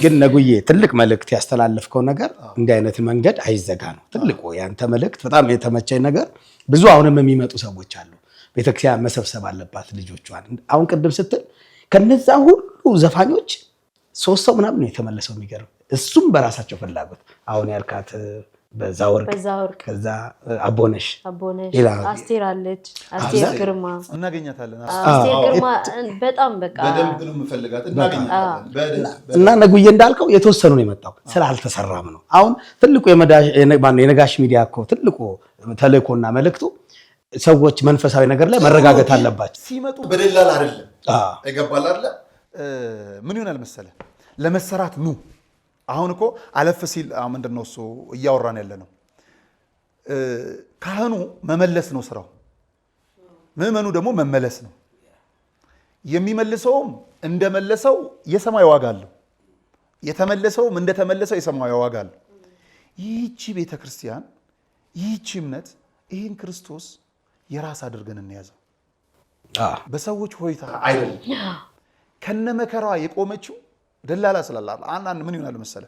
ግን ነጉዬ ትልቅ መልእክት ያስተላለፍከው ነገር እንዲህ አይነት መንገድ አይዘጋ ነው ትልቁ ያንተ መልእክት። በጣም የተመቸኝ ነገር ብዙ አሁንም የሚመጡ ሰዎች አሉ። ቤተክርስቲያን መሰብሰብ አለባት ልጆቿን። አሁን ቅድም ስትል ከነዛ ሁሉ ዘፋኞች 3 ሰው ምናምን ነው የተመለሰው። የሚገርም እሱም በራሳቸው ፍላጎት አሁን ያልካት በዛወርቅ ከዛ አቦነሽ ሌላ አስቴር አለች። አስቴር ግርማ እናገኛታለን። አስቴር ግርማ በጣም በቃ በደንብ ነው የምፈልጋት። እናገኛታለን እና ነጉዬ እንዳልከው የተወሰኑ ነው የመጣው ስላልተሰራም ነው። አሁን ትልቁ የነጋሽ ሚዲያ እኮ ትልቁ ተልእኮና መልእክቱ ሰዎች መንፈሳዊ ነገር ላይ መረጋጋት አለባቸው። ሲመጡ በደላላ አይደለም ይገባል አይደለ? ምን ይሆናል መሰለህ ለመሰራት ኑ። አሁን እኮ አለፍ ሲል ምንድነው እሱ እያወራን ያለ ነው። ካህኑ መመለስ ነው ስራው፣ ምዕመኑ ደግሞ መመለስ ነው። የሚመልሰውም እንደመለሰው የሰማይ ዋጋ አለው፣ የተመለሰውም እንደተመለሰው የሰማይ ዋጋ አለው። ይህቺ ቤተክርስቲያን፣ ይህቺ እምነት ይህን ክርስቶስ የራስ አድርገን እንያዘው። በሰዎች ሆይታ አይደለም። ከነመከራዋ የቆመችው ደላላ ስላላ አንዳንድ ምን ይሆናል መሰለ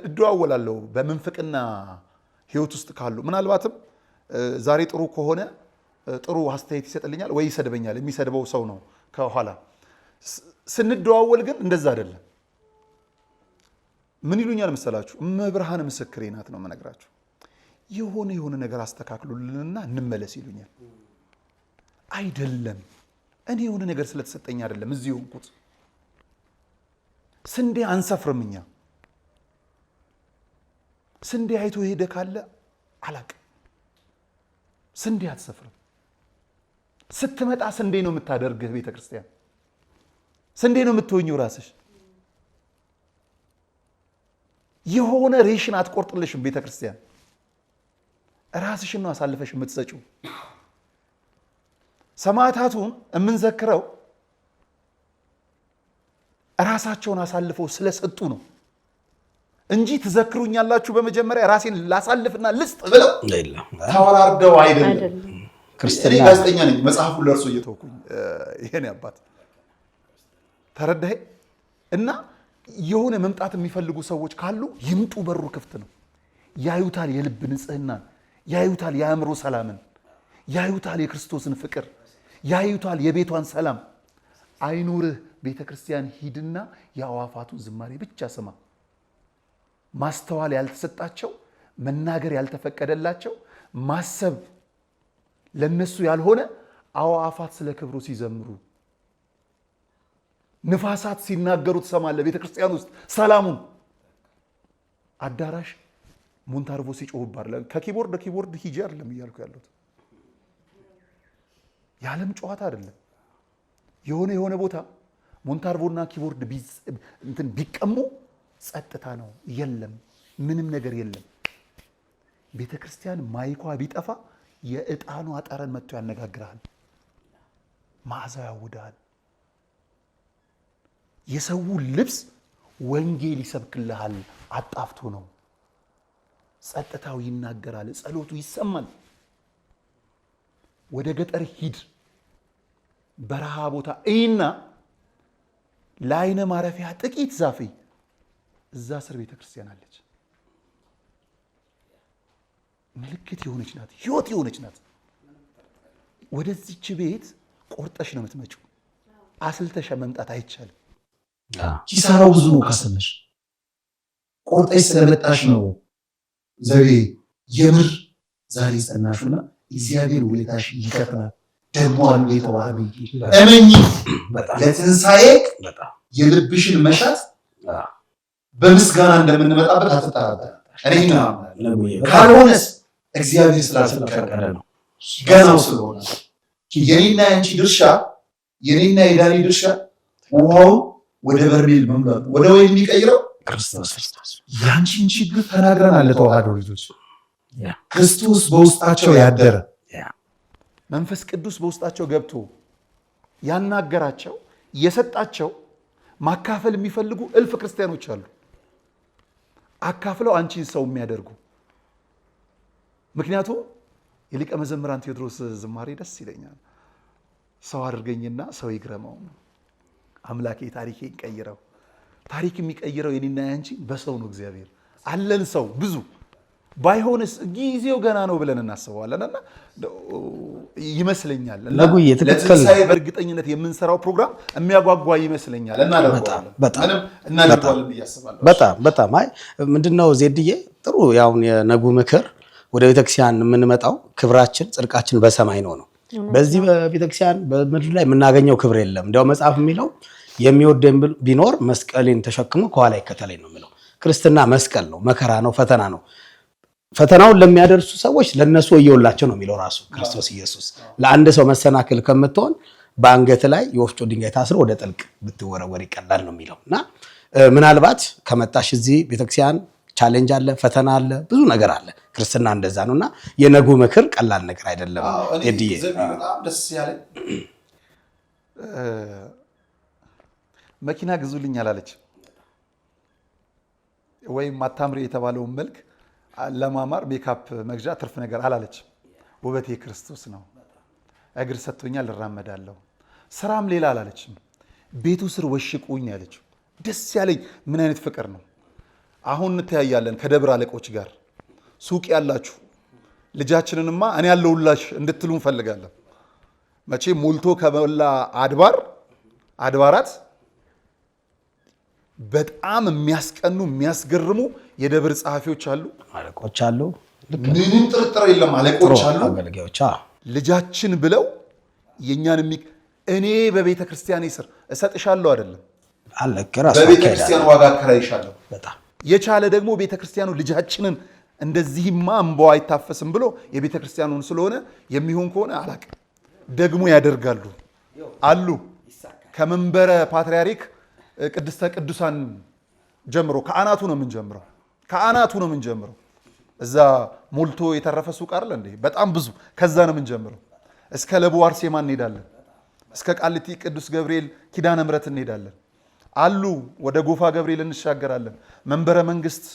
እደዋወላለሁ በመንፍቅና ህይወት ውስጥ ካሉ ምናልባትም ዛሬ ጥሩ ከሆነ ጥሩ አስተያየት ይሰጥልኛል ወይ ይሰድበኛል። የሚሰድበው ሰው ነው ከኋላ። ስንደዋወል ግን እንደዛ አይደለም። ምን ይሉኛል መሰላችሁ? መብርሃን ምስክሬ ናት ነው የምነግራችሁ። የሆነ ነገር አስተካክሉልንና እንመለስ ይሉኛል። አይደለም እኔ የሆነ ነገር ስለተሰጠኝ አይደለም እዚህ ሆንኩት። ስንዴ አንሰፍርም እኛ። ስንዴ አይቶ ሄደ ካለ አላቅም። ስንዴ አትሰፍርም። ስትመጣ ስንዴ ነው የምታደርግህ ቤተክርስቲያን። ስንዴ ነው የምትሆኚው ራስሽ። የሆነ ሬሽን አትቆርጥልሽም ቤተክርስቲያን። ራስሽን ነው አሳልፈሽ የምትሰጪው። ሰማዕታቱን የምንዘክረው ራሳቸውን አሳልፈው ስለሰጡ ነው እንጂ ትዘክሩኛላችሁ በመጀመሪያ ራሴን ላሳልፍና ልስጥ ብለው ተወራርደው አይደለም። ክርስቲያን ጋዜጠኛ ነኝ፣ መጽሐፉን ለእርሶ እየተወኩኝ ይሄን ያባት ተረዳኸኝ። እና የሆነ መምጣት የሚፈልጉ ሰዎች ካሉ ይምጡ፣ በሩ ክፍት ነው። ያዩታል የልብ ንጽህናን፣ ያዩታል የአእምሮ ሰላምን፣ ያዩታል የክርስቶስን ፍቅር፣ ያዩታል የቤቷን ሰላም። አይኑርህ ቤተክርስቲያን ሂድና የአዋፋቱን ዝማሬ ብቻ ስማ። ማስተዋል ያልተሰጣቸው፣ መናገር ያልተፈቀደላቸው፣ ማሰብ ለነሱ ያልሆነ አዋፋት ስለ ክብሩ ሲዘምሩ፣ ንፋሳት ሲናገሩ ትሰማለህ። ቤተክርስቲያን ውስጥ ሰላሙን አዳራሽ ሞንታርቮ ሲጮህባር ከኪቦርድ ኪቦርድ ሂጂ አይደለም እያልኩ ያሉት። የዓለም ጨዋታ አይደለም። የሆነ ቦታ ሞንታርቮና ኪቦርድ እንትን ቢቀሙ ጸጥታ ነው። የለም ምንም ነገር የለም። ቤተክርስቲያን ማይኳ ቢጠፋ የዕጣኑ ጠረን መጥቶ ያነጋግራል፣ መዓዛው ያውዳል። የሰው ልብስ ወንጌል ይሰብክልሃል አጣፍቶ ነው። ጸጥታው ይናገራል፣ ጸሎቱ ይሰማል። ወደ ገጠር ሂድ፣ በረሃ ቦታ እና ለአይነ ማረፊያ ጥቂት ዛፍ እዛ ስር ቤተክርስቲያን አለች። ምልክት የሆነች ናት፣ ህይወት የሆነች ናት። ወደዚች ቤት ቆርጠሽ ነው የምትመጪው። አስልተሽ መምጣት አይቻልም። ኪሳራው ብዙ ነው። ካሰነሽ ቆርጠሽ ስለመጣሽ ነው ዘቤ የምር ዛሬ ጸናሹና እግዚአብሔር ውለታሽ ይከፍላል። ደግሞ አንዴ ተዋህዶ እመኚ ለትንሣኤ የልብሽን መሻት በምስጋና እንደምንመጣበት አትጠራጠር። እኔ ካልሆነስ እግዚአብሔር ስላልፈቀደ ነው፣ ገናው ስለሆነ የኔና ያንቺ ድርሻ የኔና የዳኒ ድርሻ ውሃውን ወደ በርሜል መሙላት ወደ ወይን የሚቀይረው ክርስቶስ። ያንቺን ችግር ተናግረናል ለተዋህዶ ልጆች። ክርስቶስ በውስጣቸው ያደረ መንፈስ ቅዱስ በውስጣቸው ገብቶ ያናገራቸው የሰጣቸው ማካፈል የሚፈልጉ እልፍ ክርስቲያኖች አሉ። አካፍለው አንቺን ሰው የሚያደርጉ። ምክንያቱም የሊቀ መዘምራን ቴዎድሮስ ዝማሬ ደስ ይለኛል። ሰው አድርገኝና ሰው ይግረመው፣ አምላኬ ታሪኬን ቀይረው። ታሪክ የሚቀይረው የኔና ያንቺ በሰው ነው። እግዚአብሔር አለን ሰው ብዙ ባይሆንስ ጊዜው ገና ነው ብለን እናስበዋለንና ይመስለኛል ለትንሣኤ በእርግጠኝነት የምንሰራው ፕሮግራም የሚያጓጓ ይመስለኛል። እናደርገዋለን ብዬ አስባለሁ። በጣም አይ ምንድነው ዜድዬ ጥሩ ያውን የነጉ ምክር ወደ ቤተክርስቲያን የምንመጣው ክብራችን ጽድቃችን በሰማይ ነው። በዚህ በቤተክርስቲያን በምድር ላይ የምናገኘው ክብር የለም። እንዲያው መጽሐፍ የሚለው የሚወደኝ ቢኖር መስቀሌን ተሸክሞ ከኋላ ይከተለኝ ነው የሚለው። ክርስትና መስቀል ነው፣ መከራ ነው፣ ፈተና ነው። ፈተናውን ለሚያደርሱ ሰዎች ለነሱ ወየውላቸው ነው የሚለው ራሱ ክርስቶስ ኢየሱስ። ለአንድ ሰው መሰናክል ከምትሆን በአንገት ላይ የወፍጮ ድንጋይ ታስሮ ወደ ጥልቅ ብትወረወር ይቀላል ነው የሚለው እና ምናልባት ከመጣሽ እዚህ ቤተክርስቲያን ቻሌንጅ አለ፣ ፈተና አለ፣ ብዙ ነገር አለ። ክርስትና እንደዛ ነውና የነጉ ምክር ቀላል ነገር አይደለም። እዲዬ በጣም ደስ ያለኝ መኪና ግዙልኝ አላለች ወይም አታምሪ የተባለውን መልክ ለማማር ሜካፕ መግዣ ትርፍ ነገር አላለች። ውበቴ ክርስቶስ ነው። እግር ሰጥቶኛል እራመዳለሁ። ስራም ሌላ አላለችም። ቤቱ ስር ወሽቁኝ ያለችው ደስ ያለኝ ምን አይነት ፍቅር ነው። አሁን እንተያያለን ከደብረ አለቆች ጋር ሱቅ ያላችሁ ልጃችንንማ እኔ ያለሁላሽ እንድትሉ እንፈልጋለን። መቼ ሞልቶ ከሞላ አድባራት በጣም የሚያስቀኑ የሚያስገርሙ የደብር ጸሐፊዎች አሉ፣ አለቆች አሉ። ምንም ጥርጥር የለም አለቆች አሉ፣ አገልጋዮች ልጃችን ብለው የኛን እኔ በቤተ ክርስቲያኔ ስር እሰጥሻለሁ አይደለም በቤተ ክርስቲያን ዋጋ አከራይሻለሁ። በጣም የቻለ ደግሞ ቤተ ክርስቲያኑ ልጃችንን እንደዚህማ እንባው አይታፈስም ብሎ የቤተ ክርስቲያኑን ስለሆነ የሚሆን ከሆነ አላቅ ደግሞ ያደርጋሉ አሉ። ከመንበረ ፓትርያርክ ቅድስተ ቅዱሳን ጀምሮ ከአናቱ ነው የምንጀምረው። እዛ ሞልቶ የተረፈ ሱቅ አይደል እንዴ? በጣም ብዙ ከዛ ነው የምንጀምረው። እስከ ለቡ አርሴማ እንሄዳለን። እስከ ቃሊቲ ቅዱስ ገብርኤል ኪዳነ ምሕረት እንሄዳለን አሉ። ወደ ጎፋ ገብርኤል እንሻገራለን። መንበረ መንግስት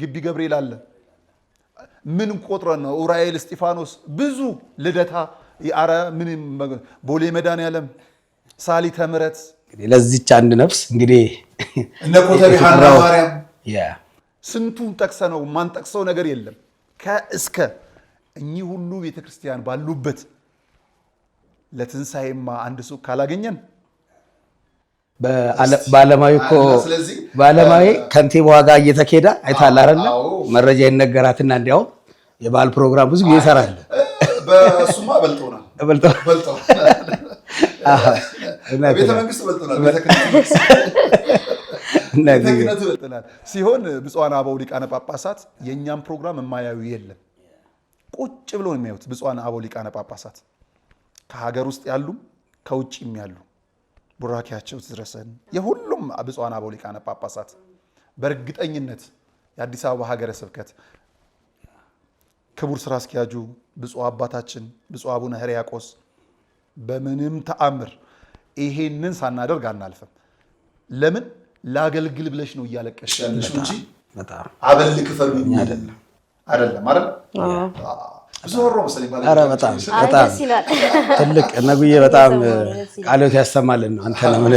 ግቢ ገብርኤል አለ። ምን ቆጥረን ነው? ኡራኤል እስጢፋኖስ፣ ብዙ ልደታ፣ ምን ቦሌ መድኃኔዓለም፣ ሳሊተ ምሕረት። ለዚች አንድ ነፍስ እንግዲህ እነ ኮተቤ ሐና ማርያም ስንቱን ጠቅሰ ነው ማንጠቅሰው ነገር የለም። ከእስከ እኚህ ሁሉ ቤተክርስቲያን ባሉበት ለትንሣኤማ አንድ ሱቅ ካላገኘን በዓለማዊ እኮ በዓለማዊ ከንቲባዋ ጋር እየተኬዳ አይታል አይደለ? መረጃ ይነገራትና እንዲያውም የበዓል ፕሮግራም ብዙ ጊዜ ይሰራል። በሱማ በልጦናል። ቤተ መንግስት በልጦናል። ሲሆን ብፁዓን አበው ሊቃነ ጳጳሳት የእኛም ፕሮግራም የማያዩ የለም። ቁጭ ብሎ ነው የሚያዩት። ብፁዓን አበው ሊቃነ ጳጳሳት ከሀገር ውስጥ ያሉም ከውጭም ያሉ ቡራኪያቸው ድረሰን የሁሉም ብፁዓን አበው ሊቃነ ጳጳሳት በእርግጠኝነት የአዲስ አበባ ሀገረ ስብከት ክቡር ስራ አስኪያጁ ብፁዕ አባታችን ብፁዕ አቡነ ሕርያቆስ በምንም ተአምር ይሄንን ሳናደርግ አናልፍም። ለምን ላገልግል ብለሽ ነው እያለቀሽ ያለሽ እንጂ አበል ክፈሉኝ አይደለም አይደል? ብዙ ወሮ መሰለኝ ማለት ኧረ በጣም ደስ ይላል። ትልቅ ነጉዬ በጣም ቃሎት ያሰማልን ነው አንተ ነው ምን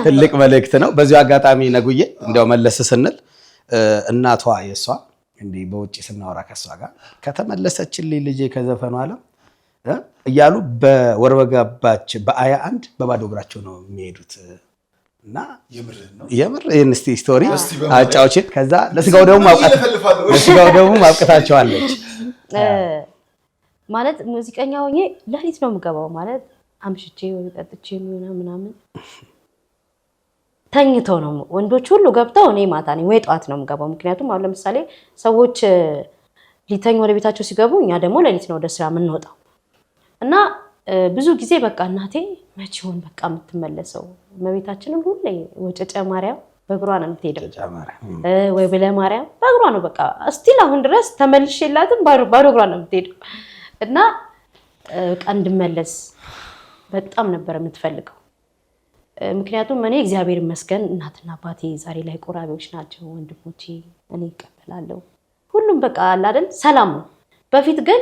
ትልቅ መልእክት ነው። በዚሁ አጋጣሚ ነጉዬ እንዲያው መለስ ስንል እናቷ የሷ እንዲህ በውጪ ስናወራ ከሷ ጋር ከተመለሰችልኝ ልጄ ከዘፈኑ ዓለም እያሉ በወር በገባች በ21 በባዶ እግራቸው ነው የሚሄዱት እና የምር ይህን እስቲ ስቶሪ አጫዎችን ከዛ ለስጋው ደግሞ ማብቀታቸዋለች ማለት ሙዚቀኛ ሆኜ ለሊት ነው የምገባው ማለት አምሽቼ ወይ ጠጥቼ ምናምን ተኝተው ነው ወንዶች ሁሉ ገብተው እኔ ማታ ነኝ ወይ ጧት ነው የምገባው። ምክንያቱም አሁን ለምሳሌ ሰዎች ሊተኙ ወደ ቤታቸው ሲገቡ እኛ ደግሞ ለሊት ነው ወደ ስራ የምንወጣው እና ብዙ ጊዜ በቃ እናቴ መቼውን በቃ የምትመለሰው እመቤታችንን ሁሌ ወጨጨ ማርያም በእግሯ ነው የምትሄደው ወይ ብለ ማርያም በእግሯ ነው በቃ እስቲል አሁን ድረስ ተመልሼላትም ባዶ እግሯ ነው የምትሄደው እና በቃ እንድመለስ በጣም ነበር የምትፈልገው። ምክንያቱም እኔ እግዚአብሔር ይመስገን እናትና አባቴ ዛሬ ላይ ቆራቢዎች ናቸው። ወንድሞቼ እኔ እቀበላለሁ ሁሉም በቃ አለ አይደል ሰላም ነው። በፊት ግን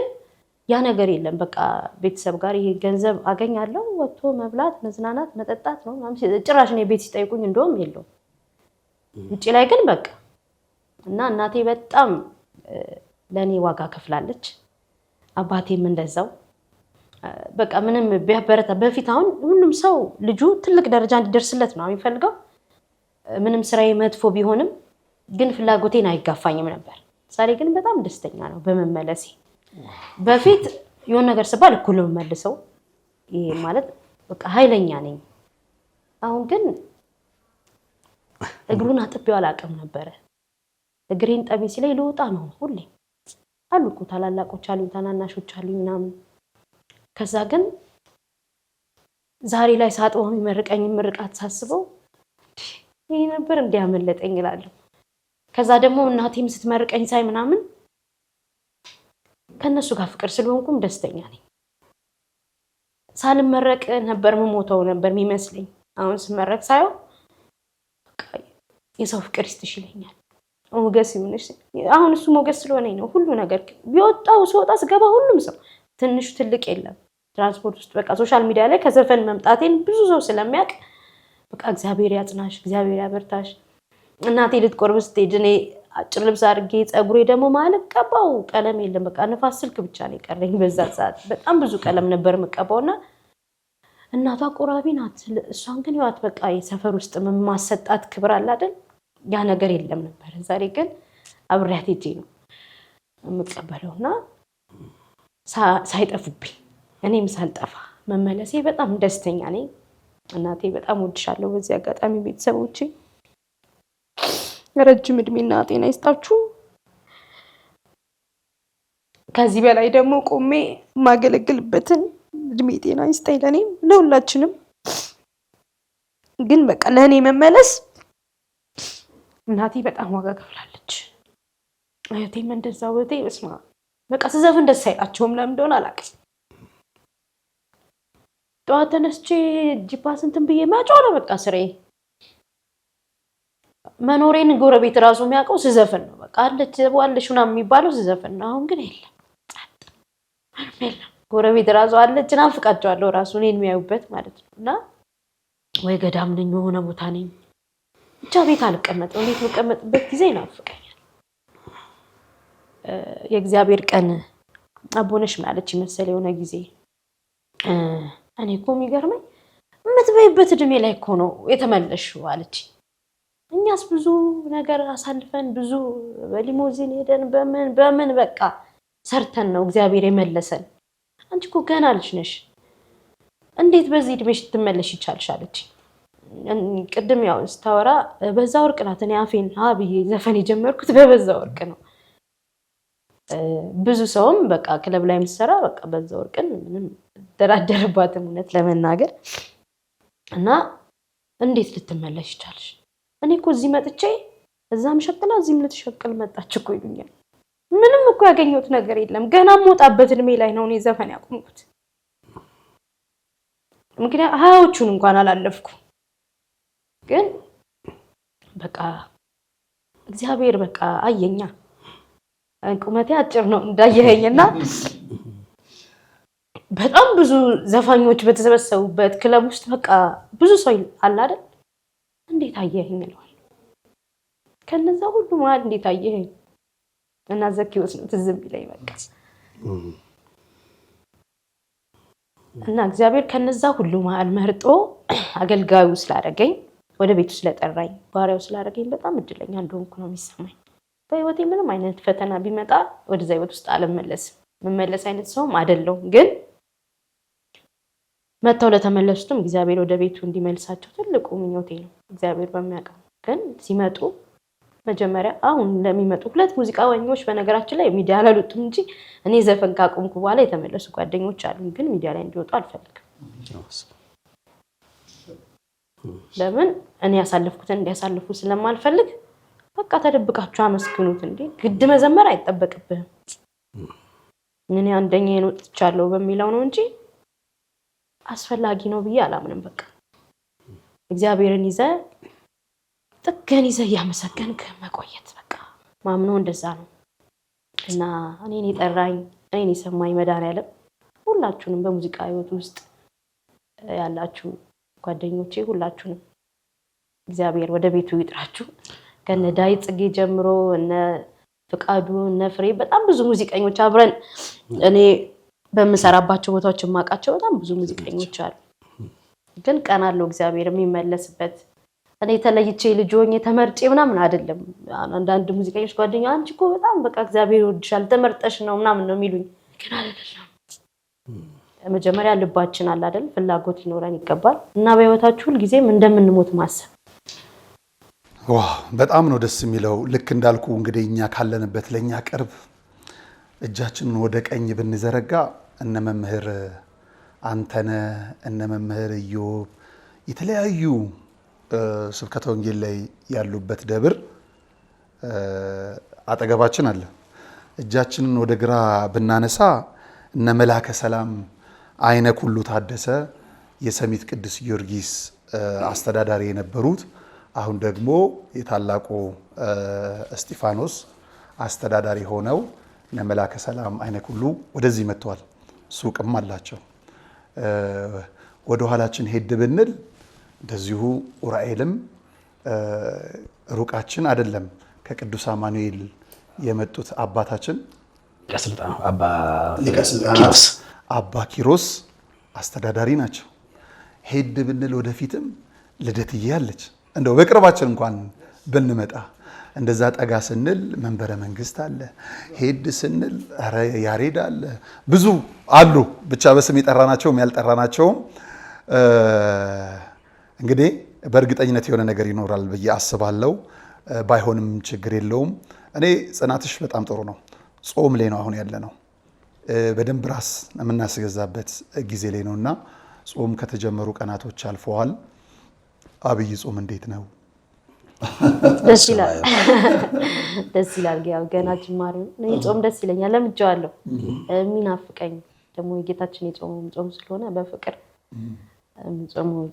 ያ ነገር የለም። በቃ ቤተሰብ ጋር ይሄ ገንዘብ አገኛለሁ ወጥቶ መብላት መዝናናት መጠጣት ነው ጭራሽ እኔ ቤት ሲጠይቁኝ እንደውም የለው ውጪ ላይ ግን በቃ እና እናቴ በጣም ለኔ ዋጋ ከፍላለች። አባቴም እንደዛው በቃ ምንም ቢያበረታ በፊት አሁን ሁሉም ሰው ልጁ ትልቅ ደረጃ እንዲደርስለት ነው የሚፈልገው። ምንም ስራዬ መጥፎ ቢሆንም ግን ፍላጎቴን አይጋፋኝም ነበር። ዛሬ ግን በጣም ደስተኛ ነው በመመለሴ። በፊት የሆነ ነገር ስባል እኩል ነው መልሰው ይሄ ማለት በቃ ኃይለኛ ነኝ። አሁን ግን እግሩን አጥቤው አላውቅም ነበር። እግሬን ጠቢ ሲለኝ ልወጣ ነው ሁሌ አሉ እኮ ታላላቆች አሉኝ ታናናሾች አሉኝ ምናምን። ከዛ ግን ዛሬ ላይ ሳጥው የሚመርቀኝ ምርቃት ሳስበው ይሄ ነበር እንዲያመለጠኝ እላለሁ። ከዛ ደግሞ እናቴም ስትመርቀኝ ሳይ ምናምን ከነሱ ጋር ፍቅር ስለሆንኩም ደስተኛ ነኝ። ሳልመረቅ ነበር መሞተው ነበር የሚመስለኝ። አሁን ስመረቅ ሳይው የሰው ፍቅር ይስጥሽ ይለኛል። ሞገስ ይሁንሽ። አሁን እሱ ሞገስ ስለሆነኝ ነው ሁሉ ነገር ቢወጣው ስወጣ ስገባ ሁሉም ሰው ትንሹ ትልቅ የለም። ትራንስፖርት ውስጥ በቃ ሶሻል ሚዲያ ላይ ከዘፈን መምጣቴን ብዙ ሰው ስለሚያውቅ በቃ እግዚአብሔር ያጽናሽ እግዚአብሔር ያበርታሽ። እናቴ ልትቆርብ ስትሄድ እኔ አጭር ልብስ አድርጌ ፀጉሬ ደግሞ ማለት ቀባው ቀለም የለም በቃ ንፋስ ስልክ ብቻ ነው የቀረኝ። በዛ ሰዓት በጣም ብዙ ቀለም ነበር የምቀባውና እናቷ ቆራቢ ናት። እሷን ግን ይዋት በቃ የሰፈር ውስጥ ማሰጣት ክብር አለ አይደል? ያ ነገር የለም ነበር። ዛሬ ግን አብሬያት ሄጄ ነው የምቀበለውና ሳይጠፉብኝ እኔም ሳልጠፋ መመለሴ በጣም ደስተኛ ነኝ። እናቴ በጣም ወድሻለሁ። በዚህ አጋጣሚ ቤተሰቦቼ ረጅም እድሜና ጤና ይስጣችሁ። ከዚህ በላይ ደግሞ ቆሜ ማገለግልበትን እድሜ ጤና ይስጠኝ ለኔም ለሁላችንም። ግን በቃ ለኔ መመለስ እናቴ በጣም ዋጋ ከፍላለች። እህቴም እንደዛው እህቴ በስማ በቃ ስዘፍን ደስ አይላቸውም ለምን እንደሆነ አላውቅም። ጠዋት ተነስቼ ጂፓስ እንትን ብዬ ማጫው ነው በቃ ስራዬ። መኖሬን ጎረቤት ራሱ የሚያውቀው ስዘፍን ነው። በቃ አለች ዋለሽና የሚባለው ስዘፍን ነው። አሁን ግን የለም ጎረቤት ራሱ አለች ናፍቃቸዋለሁ ራሱ እኔን የሚያዩበት ማለት ነው። እና ወይ ገዳም ነኝ የሆነ ቦታ ነኝ ብቻ ቤት አልቀመጥም። ቤት የምቀመጥበት ጊዜ ይናፍቀኛል። የእግዚአብሔር ቀን አቦነሽ ማለች መሰለኝ የሆነ ጊዜ እኔ እኮ የሚገርመኝ የምትበይበት እድሜ ላይ እኮ ነው የተመለሽው አለች። እኛስ ብዙ ነገር አሳልፈን ብዙ በሊሞዚን ሄደን በምን በቃ ሰርተን ነው እግዚአብሔር የመለሰን። አንቺ እኮ ገና ልጅ ነሽ እንዴት በዚህ እድሜሽ ትመለሽ ይቻልሽ አለች። ቅድም ያው ስታወራ በዛ ወርቅ ናት። እኔ አፌን ብዬ ዘፈን የጀመርኩት በበዛ ወርቅ ነው። ብዙ ሰውም በቃ ክለብ ላይ የምትሰራ በቃ በዛ ወርቅን ምንም ተራደረባትም እውነት ለመናገር እና እንዴት ልትመለሽ ይቻልሽ? እኔ እኮ እዚህ መጥቼ እዛም ሸቅላ እዚህም ልትሸቅል መጣች እኮ ይሉኛል። ምንም እኮ ያገኘሁት ነገር የለም። ገና ሞጣበት እድሜ ላይ ነው እኔ ዘፈን ያቆምኩት። ምክንያት ሀያዎቹን እንኳን አላለፍኩ። ግን በቃ እግዚአብሔር በቃ አየኛ። ቁመቴ አጭር ነው እንዳየኸኝና በጣም ብዙ ዘፋኞች በተሰበሰቡበት ክለብ ውስጥ በቃ ብዙ ሰው አለ አይደል? እንዴት አየኸኝ እለዋለሁ። ከነዛ ሁሉ መሀል እንዴት አየኸኝ እና ዘኪዎስ ነው ትዝ የሚለኝ በቃ። እና እግዚአብሔር ከነዛ ሁሉ መሀል መርጦ አገልጋዩ ስላደረገኝ ወደ ቤቱ ስለጠራኝ ባሪያው ስላደረገኝ በጣም እድለኛ እንደሆንኩ ነው የሚሰማኝ። በህይወቴ ምንም አይነት ፈተና ቢመጣ ወደዛ ህይወት ውስጥ አልመለስም። መመለስ አይነት ሰውም አይደለሁም። ግን መተው ለተመለሱትም እግዚአብሔር ወደ ቤቱ እንዲመልሳቸው ትልቁ ምኞቴ ነው። እግዚአብሔር በሚያውቀው ግን ሲመጡ መጀመሪያ አሁን ለሚመጡ 2 ሙዚቃኞች በነገራችን ላይ ሚዲያ ላይ አልወጡም እንጂ እኔ ዘፈን ካቆምኩ በኋላ የተመለሱ ጓደኞች አሉ። ግን ሚዲያ ላይ እንዲወጡ አልፈልግም። ለምን እኔ ያሳለፍኩትን እንዲያሳልፉ ስለማልፈልግ በቃ ተደብቃችሁ አመስግኑት እንዴ ግድ መዘመር አይጠበቅብህም። እኔ አንደኛዬን ወጥቻለሁ በሚለው ነው እንጂ አስፈላጊ ነው ብዬ አላምንም። በቃ እግዚአብሔርን ይዘህ ጥገን ይዘህ እያመሰገንክ መቆየት በቃ ማምኖ እንደዛ ነው። እና እኔን የጠራኝ እኔን የሰማኝ መድኃኒዓለም ሁላችሁንም በሙዚቃ ህይወት ውስጥ ያላችሁ ጓደኞቼ ሁላችሁንም እግዚአብሔር ወደ ቤቱ ይጥራችሁ። ከነ ዳዊት ጽጌ ጀምሮ እነ ፍቃዱ እነ ፍሬ በጣም ብዙ ሙዚቀኞች አብረን እኔ በምሰራባቸው ቦታዎች የማውቃቸው በጣም ብዙ ሙዚቀኞች አሉ። ግን ቀን አለው እግዚአብሔር የሚመለስበት። እኔ ተለይቼ ልጅ ሆኜ ተመርጬ ምናምን አይደለም። አንዳንድ ሙዚቀኞች ጓደኛ አንቺ እኮ በጣም በቃ እግዚአብሔር ይወድሻል ተመርጠሽ ነው ምናምን ነው የሚሉኝ። ግን አይደለም። መጀመሪያ ልባችን አለ አይደል? ፍላጎት ሊኖረን ይገባል። እና በህይወታችሁ ሁሉ ጊዜም እንደምንሞት ማሰብ በጣም ነው ደስ የሚለው። ልክ እንዳልኩ እንግዲህ እኛ ካለንበት ለኛ ቅርብ እጃችንን ወደ ቀኝ ብንዘረጋ እነ መምህር አንተነ እነ መምህር ኢዮብ የተለያዩ ስብከተ ወንጌል ላይ ያሉበት ደብር አጠገባችን አለ። እጃችንን ወደ ግራ ብናነሳ እነ መላከ ሰላም አይነ ኩሉ ታደሰ የሰሚት ቅዱስ ጊዮርጊስ አስተዳዳሪ የነበሩት አሁን ደግሞ የታላቁ እስጢፋኖስ አስተዳዳሪ ሆነው እነ መላከ ሰላም አይነ ኩሉ ወደዚህ መጥተዋል። ሱቅም አላቸው። ወደ ኋላችን ሄድ ብንል እንደዚሁ ኡራኤልም ሩቃችን አይደለም። ከቅዱስ አማኑኤል የመጡት አባታችን አባ ኪሮስ አስተዳዳሪ ናቸው። ሄድ ብንል ወደፊትም ልደትዬ አለች። እንደው በቅርባችን እንኳን ብንመጣ እንደዛ ጠጋ ስንል መንበረ መንግስት አለ። ሄድ ስንል ያሬድ አለ። ብዙ አሉ። ብቻ በስም የጠራናቸውም ያልጠራናቸውም እንግዲህ በእርግጠኝነት የሆነ ነገር ይኖራል ብዬ አስባለሁ። ባይሆንም ችግር የለውም። እኔ ጽናትሽ በጣም ጥሩ ነው። ጾም ላይ ነው አሁን ያለ ነው። በደንብ ራስ የምናስገዛበት ጊዜ ላይ ነውና ጾም ከተጀመሩ ቀናቶች አልፈዋል። አብይ ጾም እንዴት ነው? ደስ ይላል። ደስ ይላል። ያው ገና ጅማሬው ነው። ጾም ደስ ይለኛል። ለምጄዋለሁ። የሚናፍቀኝ ደግሞ የጌታችን የጾሙ ጾም ስለሆነ በፍቅር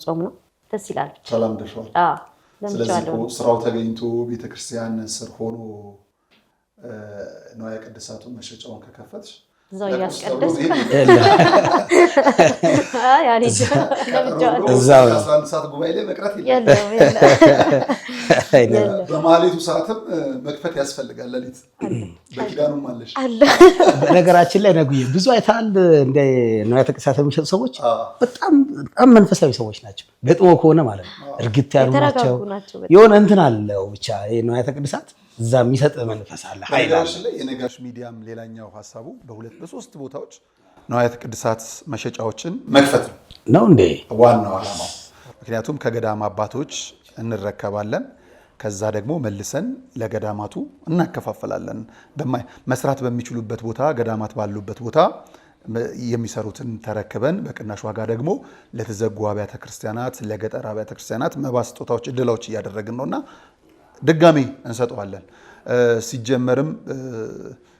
ጾም ነው። ደስ ይላል። ሰላም ደርሷል። ስለዚህ ስራው ተገኝቶ ቤተክርስቲያን ስር ሆኖ ንዋየ ቅድሳቱን መሸጫውን ከከፈትሽ እዛው እያስቀደስ ሰዓት ጉባኤ ላይ መቅረት በማሌቱ ሰዓትም መክፈት ያስፈልጋል። ሌሊት በኪዳኑም አለሽ። በነገራችን ላይ ነጉዬ ብዙ አይታል እንደ ንዋየ ቅድሳት የሚሸጡ ሰዎች በጣም መንፈሳዊ ሰዎች ናቸው። ገጥሞ ከሆነ ማለት ነው እርግጥ ያሉ ናቸው። የሆነ እንትን አለው ብቻ ንዋየ ቅድሳት እዛ የሚሰጥ መንፈስ አለ። የነጋሽ ሚዲያም ሌላኛው ሀሳቡ በ2-3 ቦታዎች ንዋየ ቅድሳት መሸጫዎችን መክፈት ነው እንዴ ዋናው ዓላማው። ምክንያቱም ከገዳም አባቶች እንረከባለን፣ ከዛ ደግሞ መልሰን ለገዳማቱ እናከፋፈላለን። መስራት በሚችሉበት ቦታ ገዳማት ባሉበት ቦታ የሚሰሩትን ተረክበን በቅናሽ ዋጋ ደግሞ ለተዘጉ አብያተ ክርስቲያናት፣ ለገጠር አብያተ ክርስቲያናት መባ ስጦታዎች፣ እድላዎች እያደረግን ነውና ድጋሚ እንሰጠዋለን። ሲጀመርም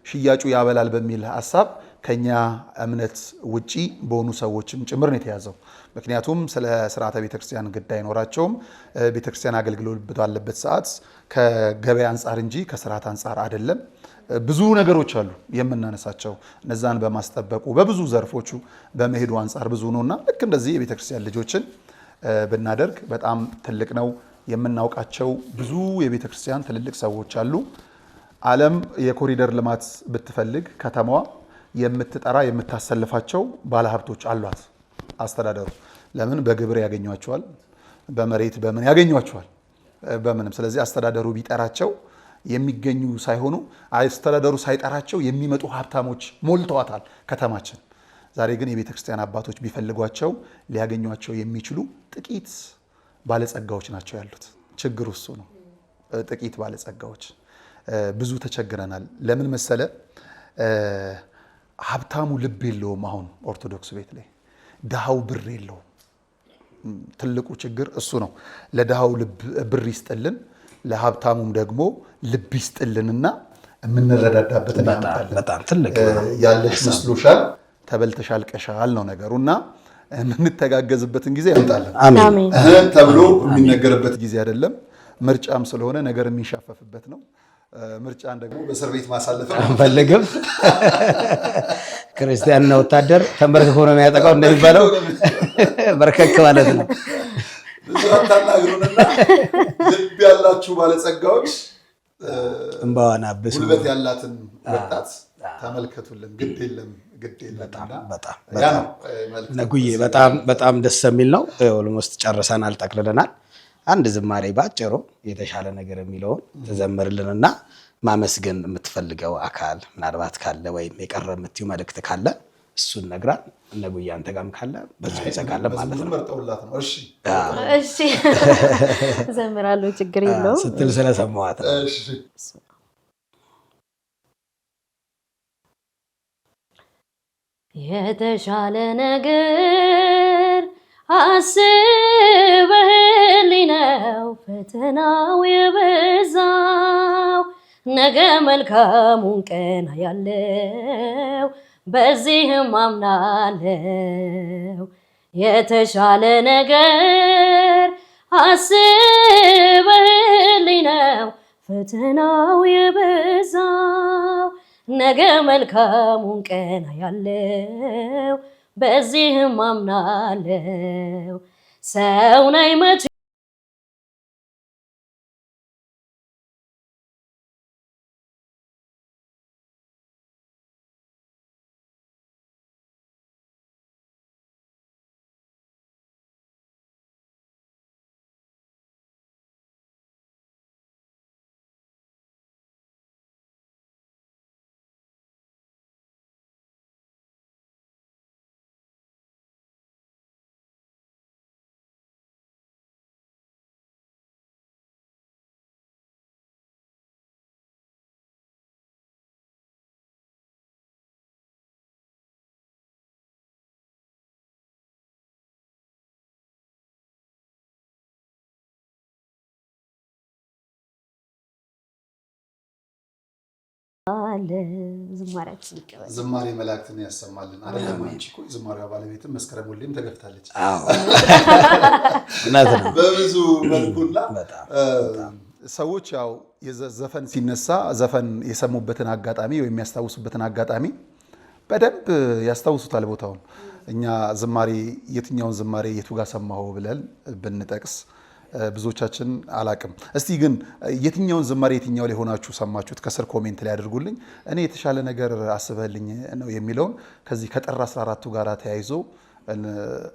ሽያጩ ያበላል በሚል ሐሳብ ከኛ እምነት ውጪ በሆኑ ሰዎችም ጭምር ነው የተያዘው። ምክንያቱም ስለ ስርዓተ ቤተክርስቲያን ግድ አይኖራቸውም። ቤተክርስቲያን አገልግሎት ባለበት ሰዓት ከገበያ አንጻር እንጂ ከስርዓት አንጻር አይደለም። ብዙ ነገሮች አሉ የምናነሳቸው እነዛን በማስጠበቁ በብዙ ዘርፎቹ በመሄዱ አንፃር ብዙ ነውና ልክ እንደዚህ የቤተክርስቲያን ልጆችን ብናደርግ በጣም ትልቅ ነው። የምናውቃቸው ብዙ የቤተክርስቲያን ትልልቅ ሰዎች አሉ። ዓለም የኮሪደር ልማት ብትፈልግ ከተማዋ የምትጠራ የምታሰልፋቸው ባለሀብቶች አሏት። አስተዳደሩ ለምን በግብር ያገኟቸዋል፣ በመሬት በምን ያገኟቸዋል፣ በምንም። ስለዚህ አስተዳደሩ ቢጠራቸው የሚገኙ ሳይሆኑ አስተዳደሩ ሳይጠራቸው የሚመጡ ሀብታሞች ሞልተዋታል ከተማችን። ዛሬ ግን የቤተክርስቲያን አባቶች ቢፈልጓቸው ሊያገኟቸው የሚችሉ ጥቂት ባለጸጋዎች ናቸው ያሉት። ችግሩ እሱ ነው። ጥቂት ባለጸጋዎች። ብዙ ተቸግረናል። ለምን መሰለ? ሀብታሙ ልብ የለውም። አሁን ኦርቶዶክስ ቤት ላይ ድሃው ብር የለውም። ትልቁ ችግር እሱ ነው። ለድሃው ብር ይስጥልን፣ ለሀብታሙም ደግሞ ልብ ይስጥልንና የምንረዳዳበትን ያመጣልን። በጣም ትልቅ ያለሽ መስሎሻል፣ ተበልተሻል፣ ቀሻል ነው ነገሩና የምንተጋገዝበትን ጊዜ ያመጣልን። አሜን ተብሎ የሚነገርበት ጊዜ አይደለም። ምርጫም ስለሆነ ነገር የሚሻፈፍበት ነው። ምርጫን ደግሞ በእስር ቤት ማሳለፍ አንፈልግም። ክርስቲያንና ወታደር ተንበርክኮ ነው የሚያጠቃው እንደሚባለው በርከክ ማለት ነው። ታናግሩንና ልብ ያላችሁ ባለጸጋዎች እንባዋን አብሱ። ጉልበት ያላትን ወጣት ተመልከቱልን። ግድ የለም ግድ የለም። ነጉዬ በጣም ደስ የሚል ነው። ኦልሞስት ጨርሰናል፣ ጠቅልለናል። አንድ ዝማሬ ባጭሩ የተሻለ ነገር የሚለውን ተዘምርልንና ማመስገን የምትፈልገው አካል ምናልባት ካለ ወይም የቀረ የምትይው መልእክት ካለ እሱን ነግራን። ነጉዬ አንተ ጋርም ካለ በዚህ እንዘጋለን ማለት ነው። እሺ ዘምራለሁ፣ ችግር የለውም ስትል ስለሰማኋት ነው። የተሻለ ነገር አስበህልኝ ነው ፈተናው የበዛው፣ ነገ መልካሙን ቀን ያለው በዚህም አምናለው። የተሻለ ነገር አስበህልኝ ነው ፈተናው የበዛው፣ ነገ መልካሙን ቀን ያለው በዚህም አምናለው። ሰው ነኝ መቼ ዝማሬያችን ይቀበል። ዝማሬ መላእክትን ያሰማልን። አይደለም አንቺ እኮ ዝማሬዋ ባለቤትም መስከረም ሁሌም ተገፍታለች። በብዙ መልኩና ሰዎች ያው ዘፈን ሲነሳ ዘፈን የሰሙበትን አጋጣሚ ወይም የሚያስታውሱበትን አጋጣሚ በደንብ ያስታውሱታል ቦታውን። እኛ ዝማሬ የትኛውን ዝማሬ የቱ ጋር ሰማሁ ብለን ብንጠቅስ ብዙዎቻችን አላቅም። እስቲ ግን የትኛውን ዝማሬ የትኛው ላይ ሆናችሁ ሰማችሁት? ከስር ኮሜንት ላይ አድርጉልኝ። እኔ የተሻለ ነገር አስበህልኝ ነው የሚለውን ከዚህ ከጥር 14ቱ ጋር ተያይዞ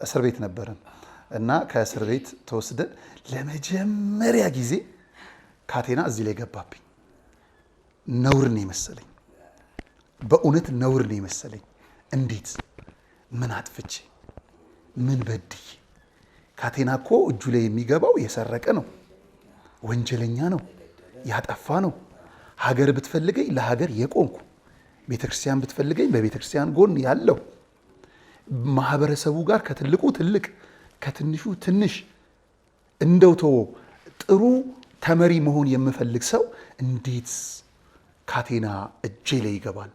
እስር ቤት ነበርን እና ከእስር ቤት ተወስደን ለመጀመሪያ ጊዜ ካቴና እዚህ ላይ ገባብኝ። ነውር ነው የመሰለኝ፣ በእውነት ነውር ነው የመሰለኝ። እንዴት ምን አጥፍቼ ምን በድዬ? ካቴና እኮ እጁ ላይ የሚገባው የሰረቀ ነው፣ ወንጀለኛ ነው፣ ያጠፋ ነው። ሀገር ብትፈልገኝ ለሀገር የቆምኩ፣ ቤተክርስቲያን ብትፈልገኝ በቤተክርስቲያን ጎን ያለው፣ ማህበረሰቡ ጋር ከትልቁ ትልቅ ከትንሹ ትንሽ እንደው ተወው ጥሩ ተመሪ መሆን የምፈልግ ሰው እንዴት ካቴና እጄ ላይ ይገባል?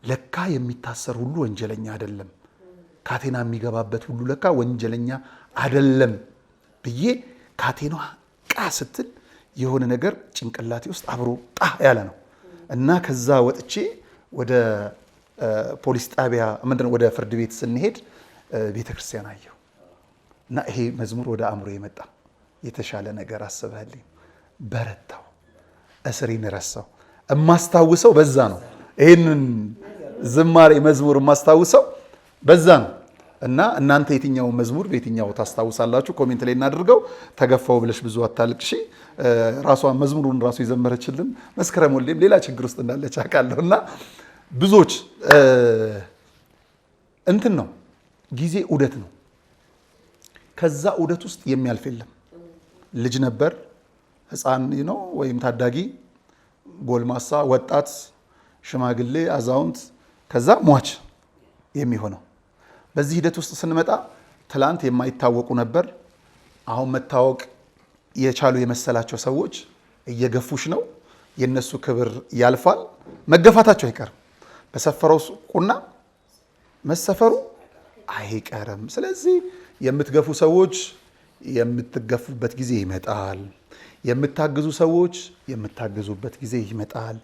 ለካ የሚታሰር ሁሉ ወንጀለኛ አይደለም፣ ካቴና የሚገባበት ሁሉ ለካ ወንጀለኛ አይደለም ብዬ ካቴና ቃ ስትል የሆነ ነገር ጭንቅላቴ ውስጥ አብሮ ጣ ያለ ነው እና ከዛ ወጥቼ ወደ ፖሊስ ጣቢያ ምንድነው ወደ ፍርድ ቤት ስንሄድ ቤተክርስቲያን አየሁ እና ይሄ መዝሙር ወደ አእምሮ የመጣ የተሻለ ነገር አስበህልኝ በረታው እስሪን ረሳው እማስታውሰው በዛ ነው። ይሄንን ዝማሬ መዝሙር እማስታውሰው በዛ ነው። እና እናንተ የትኛው መዝሙር በየትኛው ታስታውሳላችሁ? ኮሜንት ላይ እናድርገው። ተገፋው ብለሽ ብዙ አታልቅሺ ራሷ መዝሙሩን ራሱ የዘመረችልን መስከረም ወልዴም ሌላ ችግር ውስጥ እንዳለች አውቃለሁ። እና ብዙዎች እንትን ነው ጊዜ ዑደት ነው። ከዛ ዑደት ውስጥ የሚያልፍ የለም። ልጅ ነበር፣ ህፃን ነው ወይም ታዳጊ፣ ጎልማሳ፣ ወጣት፣ ሽማግሌ፣ አዛውንት፣ ከዛ ሟች የሚሆነው። በዚህ ሂደት ውስጥ ስንመጣ ትላንት የማይታወቁ ነበር፣ አሁን መታወቅ የቻሉ የመሰላቸው ሰዎች እየገፉሽ ነው። የነሱ ክብር ያልፋል፣ መገፋታቸው አይቀርም። በሰፈረው ቁና መሰፈሩ አይቀርም። ስለዚህ የምትገፉ ሰዎች የምትገፉበት ጊዜ ይመጣል። የምታግዙ ሰዎች የምታግዙበት ጊዜ ይመጣል።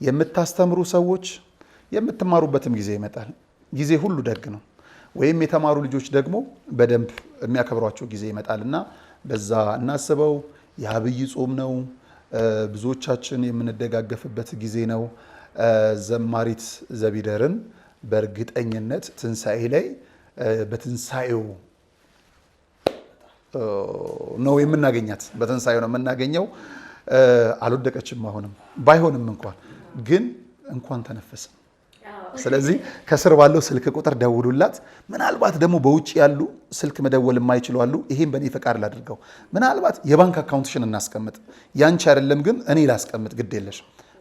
የምታስተምሩ ሰዎች የምትማሩበትም ጊዜ ይመጣል። ጊዜ ሁሉ ደግ ነው። ወይም የተማሩ ልጆች ደግሞ በደንብ የሚያከብሯቸው ጊዜ ይመጣልና በዛ እናስበው። የአብይ ጾም ነው። ብዙዎቻችን የምንደጋገፍበት ጊዜ ነው። ዘማሪት ዘቢደርን በእርግጠኝነት ትንሣኤ ላይ በትንሣኤው ነው የምናገኛት። በትንሣኤው ነው የምናገኘው። አልወደቀችም። አሁንም ባይሆንም ግን እንኳን ተነፈሰ። ስለዚህ ከስር ባለው ስልክ ቁጥር ደውሉላት። ምናልባት ደግሞ በውጭ ያሉ ስልክ መደወል የማይችሉ አሉ። ይሄን በእኔ ፈቃድ ላድርገው። ምናልባት የባንክ አካውንትሽን እናስቀምጥ፣ ያንቺ አይደለም ግን እኔ ላስቀምጥ፣ ግድ የለሽ።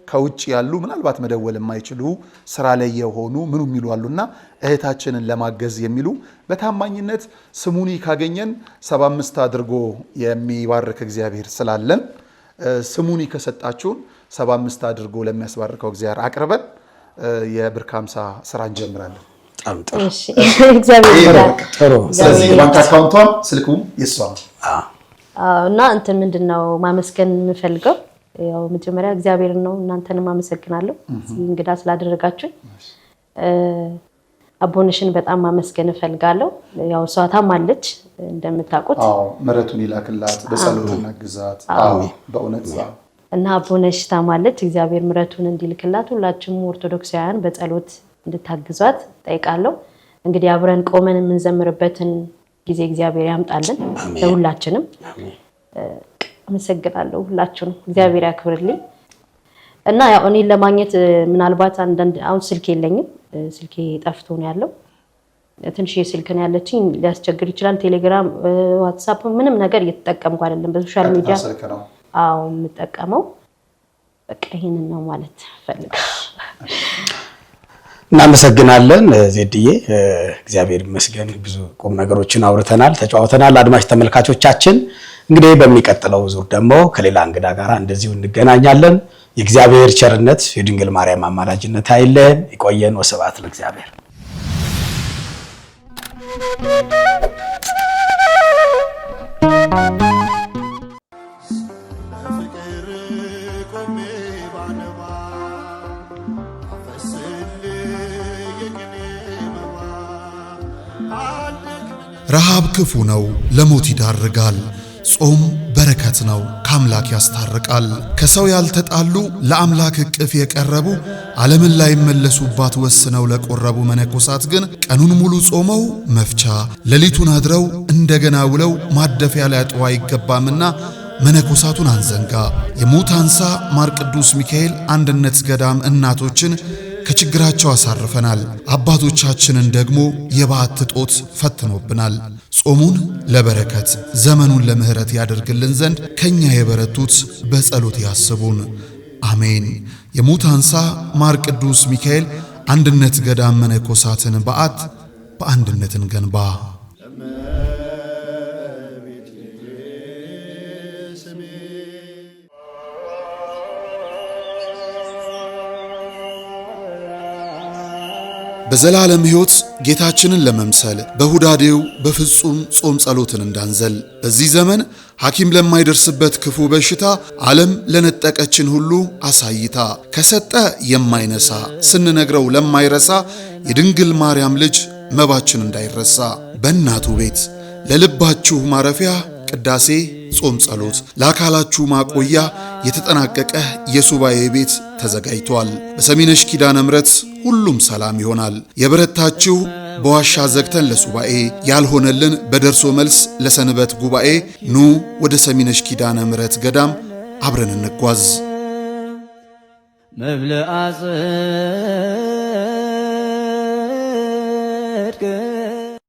ከውጭ ያሉ ምናልባት መደወል የማይችሉ ስራ ላይ የሆኑ ምኑ የሚሉ አሉና እህታችንን ለማገዝ የሚሉ በታማኝነት ስሙኒ ካገኘን 75 አድርጎ የሚባርክ እግዚአብሔር ስላለን ስሙኒ ከሰጣችሁን 75 አድርጎ ለሚያስባርከው እግዚአብሔር አቅርበን የብር 50 ስራ እንጀምራለን። ስለዚህ የባንክ አካውንቷን ስልኩም የሷ ነው እና እንትን ምንድነው ማመስገን የምፈልገው ያው መጀመሪያ እግዚአብሔር ነው። እናንተንም አመሰግናለሁ እንግዳ ስላደረጋችሁ። አቦነሽን በጣም ማመስገን እፈልጋለሁ። ያው እሷ ታማለች እንደምታውቁት። ምሕረቱን ይላክላት፣ በጸሎት እናግዛት። በእውነት እና አቦነሽ ታማለች። እግዚአብሔር ምሕረቱን እንዲልክላት ሁላችሁም ኦርቶዶክሳውያን በጸሎት እንድታግዟት ጠይቃለሁ። እንግዲህ አብረን ቆመን የምንዘምርበትን ጊዜ እግዚአብሔር ያምጣልን ለሁላችንም። አመሰግናለሁ ሁላችሁም፣ እግዚአብሔር ያክብርልኝ። እና ያው እኔን ለማግኘት ምናልባት አንዳንድ አሁን ስልክ የለኝም፣ ስልኬ ጠፍቶ ነው ያለው። ትንሽ ስልክ ነው ያለችኝ፣ ሊያስቸግር ይችላል። ቴሌግራም፣ ዋትስአፕ ምንም ነገር እየተጠቀምኩ አይደለም። በሶሻል ሚዲያ የምጠቀመው በቃ ይሄንን ነው ማለት ፈልጋለሁ። እናመሰግናለን ዜድዬ። እግዚአብሔር ይመስገን ብዙ ቁም ነገሮችን አውርተናል፣ ተጫውተናል። አድማጭ ተመልካቾቻችን እንግዲህ በሚቀጥለው ዙር ደግሞ ከሌላ እንግዳ ጋር እንደዚሁ እንገናኛለን። የእግዚአብሔር ቸርነት የድንግል ማርያም አማላጅነት አይለየን። ይቆየን። ወስብሐት ለእግዚአብሔር። ረሃብ ክፉ ነው፣ ለሞት ይዳርጋል። ጾም በረከት ነው፣ ከአምላክ ያስታርቃል። ከሰው ያልተጣሉ ለአምላክ እቅፍ የቀረቡ ዓለምን ላይ መለሱባት ወስነው ለቆረቡ መነኮሳት ግን ቀኑን ሙሉ ጾመው መፍቻ ሌሊቱን አድረው እንደገና ውለው ማደፊያ ሊያጡ አይገባምና መነኮሳቱን አንዘንጋ። የሙት አንሳ ማር ቅዱስ ሚካኤል አንድነት ገዳም እናቶችን ከችግራቸው አሳርፈናል። አባቶቻችንን ደግሞ የበዓት እጦት ፈትኖብናል። ጾሙን ለበረከት ዘመኑን ለምሕረት ያደርግልን ዘንድ ከኛ የበረቱት በጸሎት ያስቡን። አሜን። የሙት አንሳ ማር ቅዱስ ሚካኤል አንድነት ገዳም መነኮሳትን በዓት በአንድነት እንገንባ። በዘላለም ሕይወት ጌታችንን ለመምሰል በሁዳዴው በፍጹም ጾም ጸሎትን እንዳንዘል በዚህ ዘመን ሐኪም ለማይደርስበት ክፉ በሽታ ዓለም ለነጠቀችን ሁሉ አሳይታ ከሰጠ የማይነሳ ስንነግረው ለማይረሳ የድንግል ማርያም ልጅ መባችን እንዳይረሳ በእናቱ ቤት ለልባችሁ ማረፊያ ቅዳሴ ጾም ጸሎት ለአካላችሁ ማቆያ የተጠናቀቀ የሱባኤ ቤት ተዘጋጅቷል። በሰሚነሽ ኪዳነ ምሕረት ሁሉም ሰላም ይሆናል። የበረታችሁ በዋሻ ዘግተን ለሱባኤ ያልሆነልን በደርሶ መልስ ለሰንበት ጉባኤ ኑ ወደ ሰሚነሽ ኪዳነ ምሕረት ገዳም አብረን እንጓዝ። መብልዐ ጽድቅ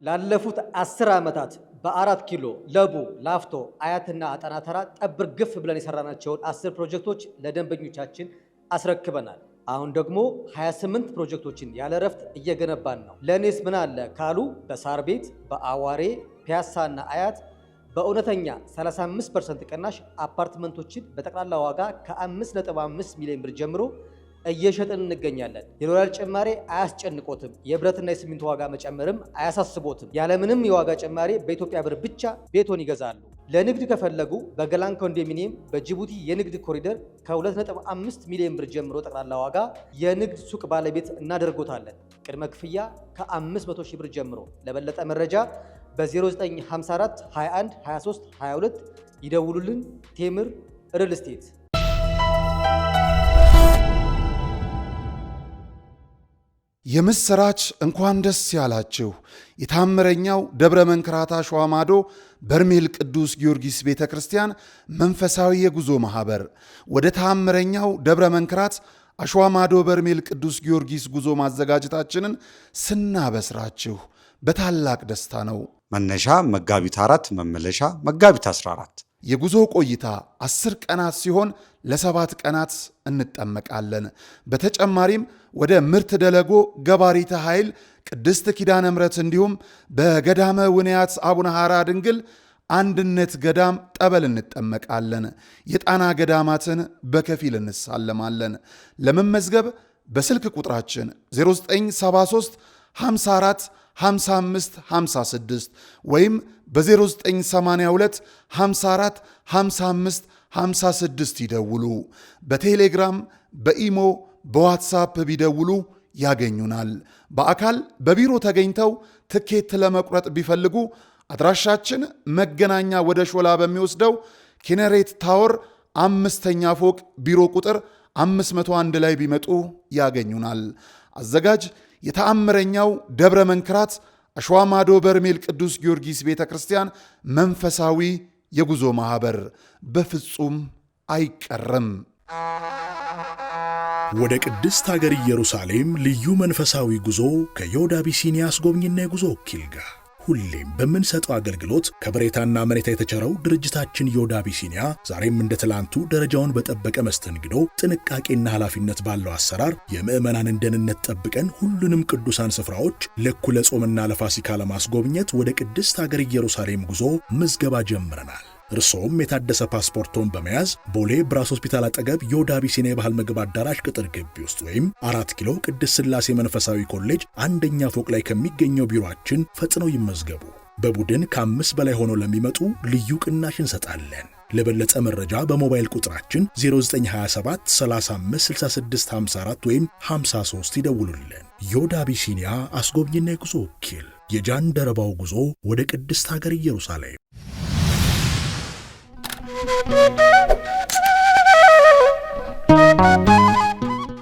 ላለፉት 10 ዓመታት በ4 ኪሎ ለቡ ላፍቶ አያትና አጠና ተራ ጠብር ግፍ ብለን የሰራናቸውን 10 ፕሮጀክቶች ለደንበኞቻችን አስረክበናል። አሁን ደግሞ 28 ፕሮጀክቶችን ያለ ረፍት እየገነባን ነው። ለኔስ ምን አለ ካሉ በሳር ቤት፣ በአዋሬ፣ ፒያሳና አያት በእውነተኛ 35% ቅናሽ አፓርትመንቶችን በጠቅላላ ዋጋ ከ5.5 ሚሊዮን ብር ጀምሮ እየሸጥን እንገኛለን። የዶላር ጭማሬ አያስጨንቆትም። የብረትና የሲሚንቶ ዋጋ መጨመርም አያሳስቦትም። ያለምንም የዋጋ ጭማሬ በኢትዮጵያ ብር ብቻ ቤቶን ይገዛሉ። ለንግድ ከፈለጉ በገላን ኮንዶሚኒየም በጅቡቲ የንግድ ኮሪደር ከ2.5 ሚሊዮን ብር ጀምሮ ጠቅላላ ዋጋ የንግድ ሱቅ ባለቤት እናደርጎታለን። ቅድመ ክፍያ ከ500 ሺህ ብር ጀምሮ። ለበለጠ መረጃ በ0954 21 23 22 ይደውሉልን። ቴምር ሪል ስቴት። የምስራች እንኳን ደስ ያላችሁ። የታምረኛው ደብረ መንክራት አሸዋ ማዶ በርሜል ቅዱስ ጊዮርጊስ ቤተ ክርስቲያን መንፈሳዊ የጉዞ ማህበር ወደ ታምረኛው ደብረ መንክራት አሸዋ ማዶ በርሜል ቅዱስ ጊዮርጊስ ጉዞ ማዘጋጀታችንን ስናበስራችሁ በታላቅ ደስታ ነው። መነሻ መጋቢት 4 መመለሻ መጋቢት 14። የጉዞ ቆይታ 10 ቀናት ሲሆን ለ7 ቀናት እንጠመቃለን። በተጨማሪም ወደ ምርት ደለጎ ገባሪተ ኃይል ቅድስት ኪዳነ ምሕረት እንዲሁም በገዳመ ውንያት አቡነ ሐራ ድንግል አንድነት ገዳም ጠበል እንጠመቃለን። የጣና ገዳማትን በከፊል እንሳለማለን። ለመመዝገብ በስልክ ቁጥራችን 0973 54 55 56 ወይም በ0982 54 55 56 ይደውሉ። በቴሌግራም በኢሞ በዋትሳፕ ቢደውሉ ያገኙናል። በአካል በቢሮ ተገኝተው ትኬት ለመቁረጥ ቢፈልጉ አድራሻችን መገናኛ ወደ ሾላ በሚወስደው ኪነሬት ታወር 5ኛ ፎቅ ቢሮ ቁጥር 501 ላይ ቢመጡ ያገኙናል። አዘጋጅ የተአምረኛው ደብረ መንክራት አሸዋ ማዶ በርሜል ቅዱስ ጊዮርጊስ ቤተ ክርስቲያን መንፈሳዊ የጉዞ ማህበር። በፍጹም አይቀርም። ወደ ቅድስት ሀገር ኢየሩሳሌም ልዩ መንፈሳዊ ጉዞ ከዮድ አቢሲኒያ አስጎብኝና የጉዞ ወኪል ጋር ሁሌም በምንሰጠው አገልግሎት ከበሬታና መሬታ የተቸረው ድርጅታችን ዮድ አቢሲኒያ ዛሬም እንደ ትላንቱ ደረጃውን በጠበቀ መስተንግዶ፣ ጥንቃቄና ኃላፊነት ባለው አሰራር የምዕመናንን ደህንነት ጠብቀን ሁሉንም ቅዱሳን ስፍራዎች ለእኩለ ጾምና ለፋሲካ ለማስጎብኘት ወደ ቅድስት ሀገር ኢየሩሳሌም ጉዞ ምዝገባ ጀምረናል። እርሶም የታደሰ ፓስፖርቶን በመያዝ ቦሌ ብራስ ሆስፒታል አጠገብ ዮድ አቢሲኒያ የባህል ምግብ አዳራሽ ቅጥር ግቢ ውስጥ ወይም 4 ኪሎ ቅድስት ሥላሴ መንፈሳዊ ኮሌጅ 1ኛ ፎቅ ላይ ከሚገኘው ቢሮአችን ፈጥነው ይመዝገቡ። በቡድን ከ5 በላይ ሆነው ለሚመጡ ልዩ ቅናሽ እንሰጣለን። ለበለጠ መረጃ በሞባይል ቁጥራችን 0927 35 66 54 ወይም 53 ይደውሉልን። ዮድ አቢሲኒያ አስጎብኝና የጉዞ ወኪል። የጃንደረባው ጉዞ ወደ ቅድስት ሀገር ኢየሩሳሌም።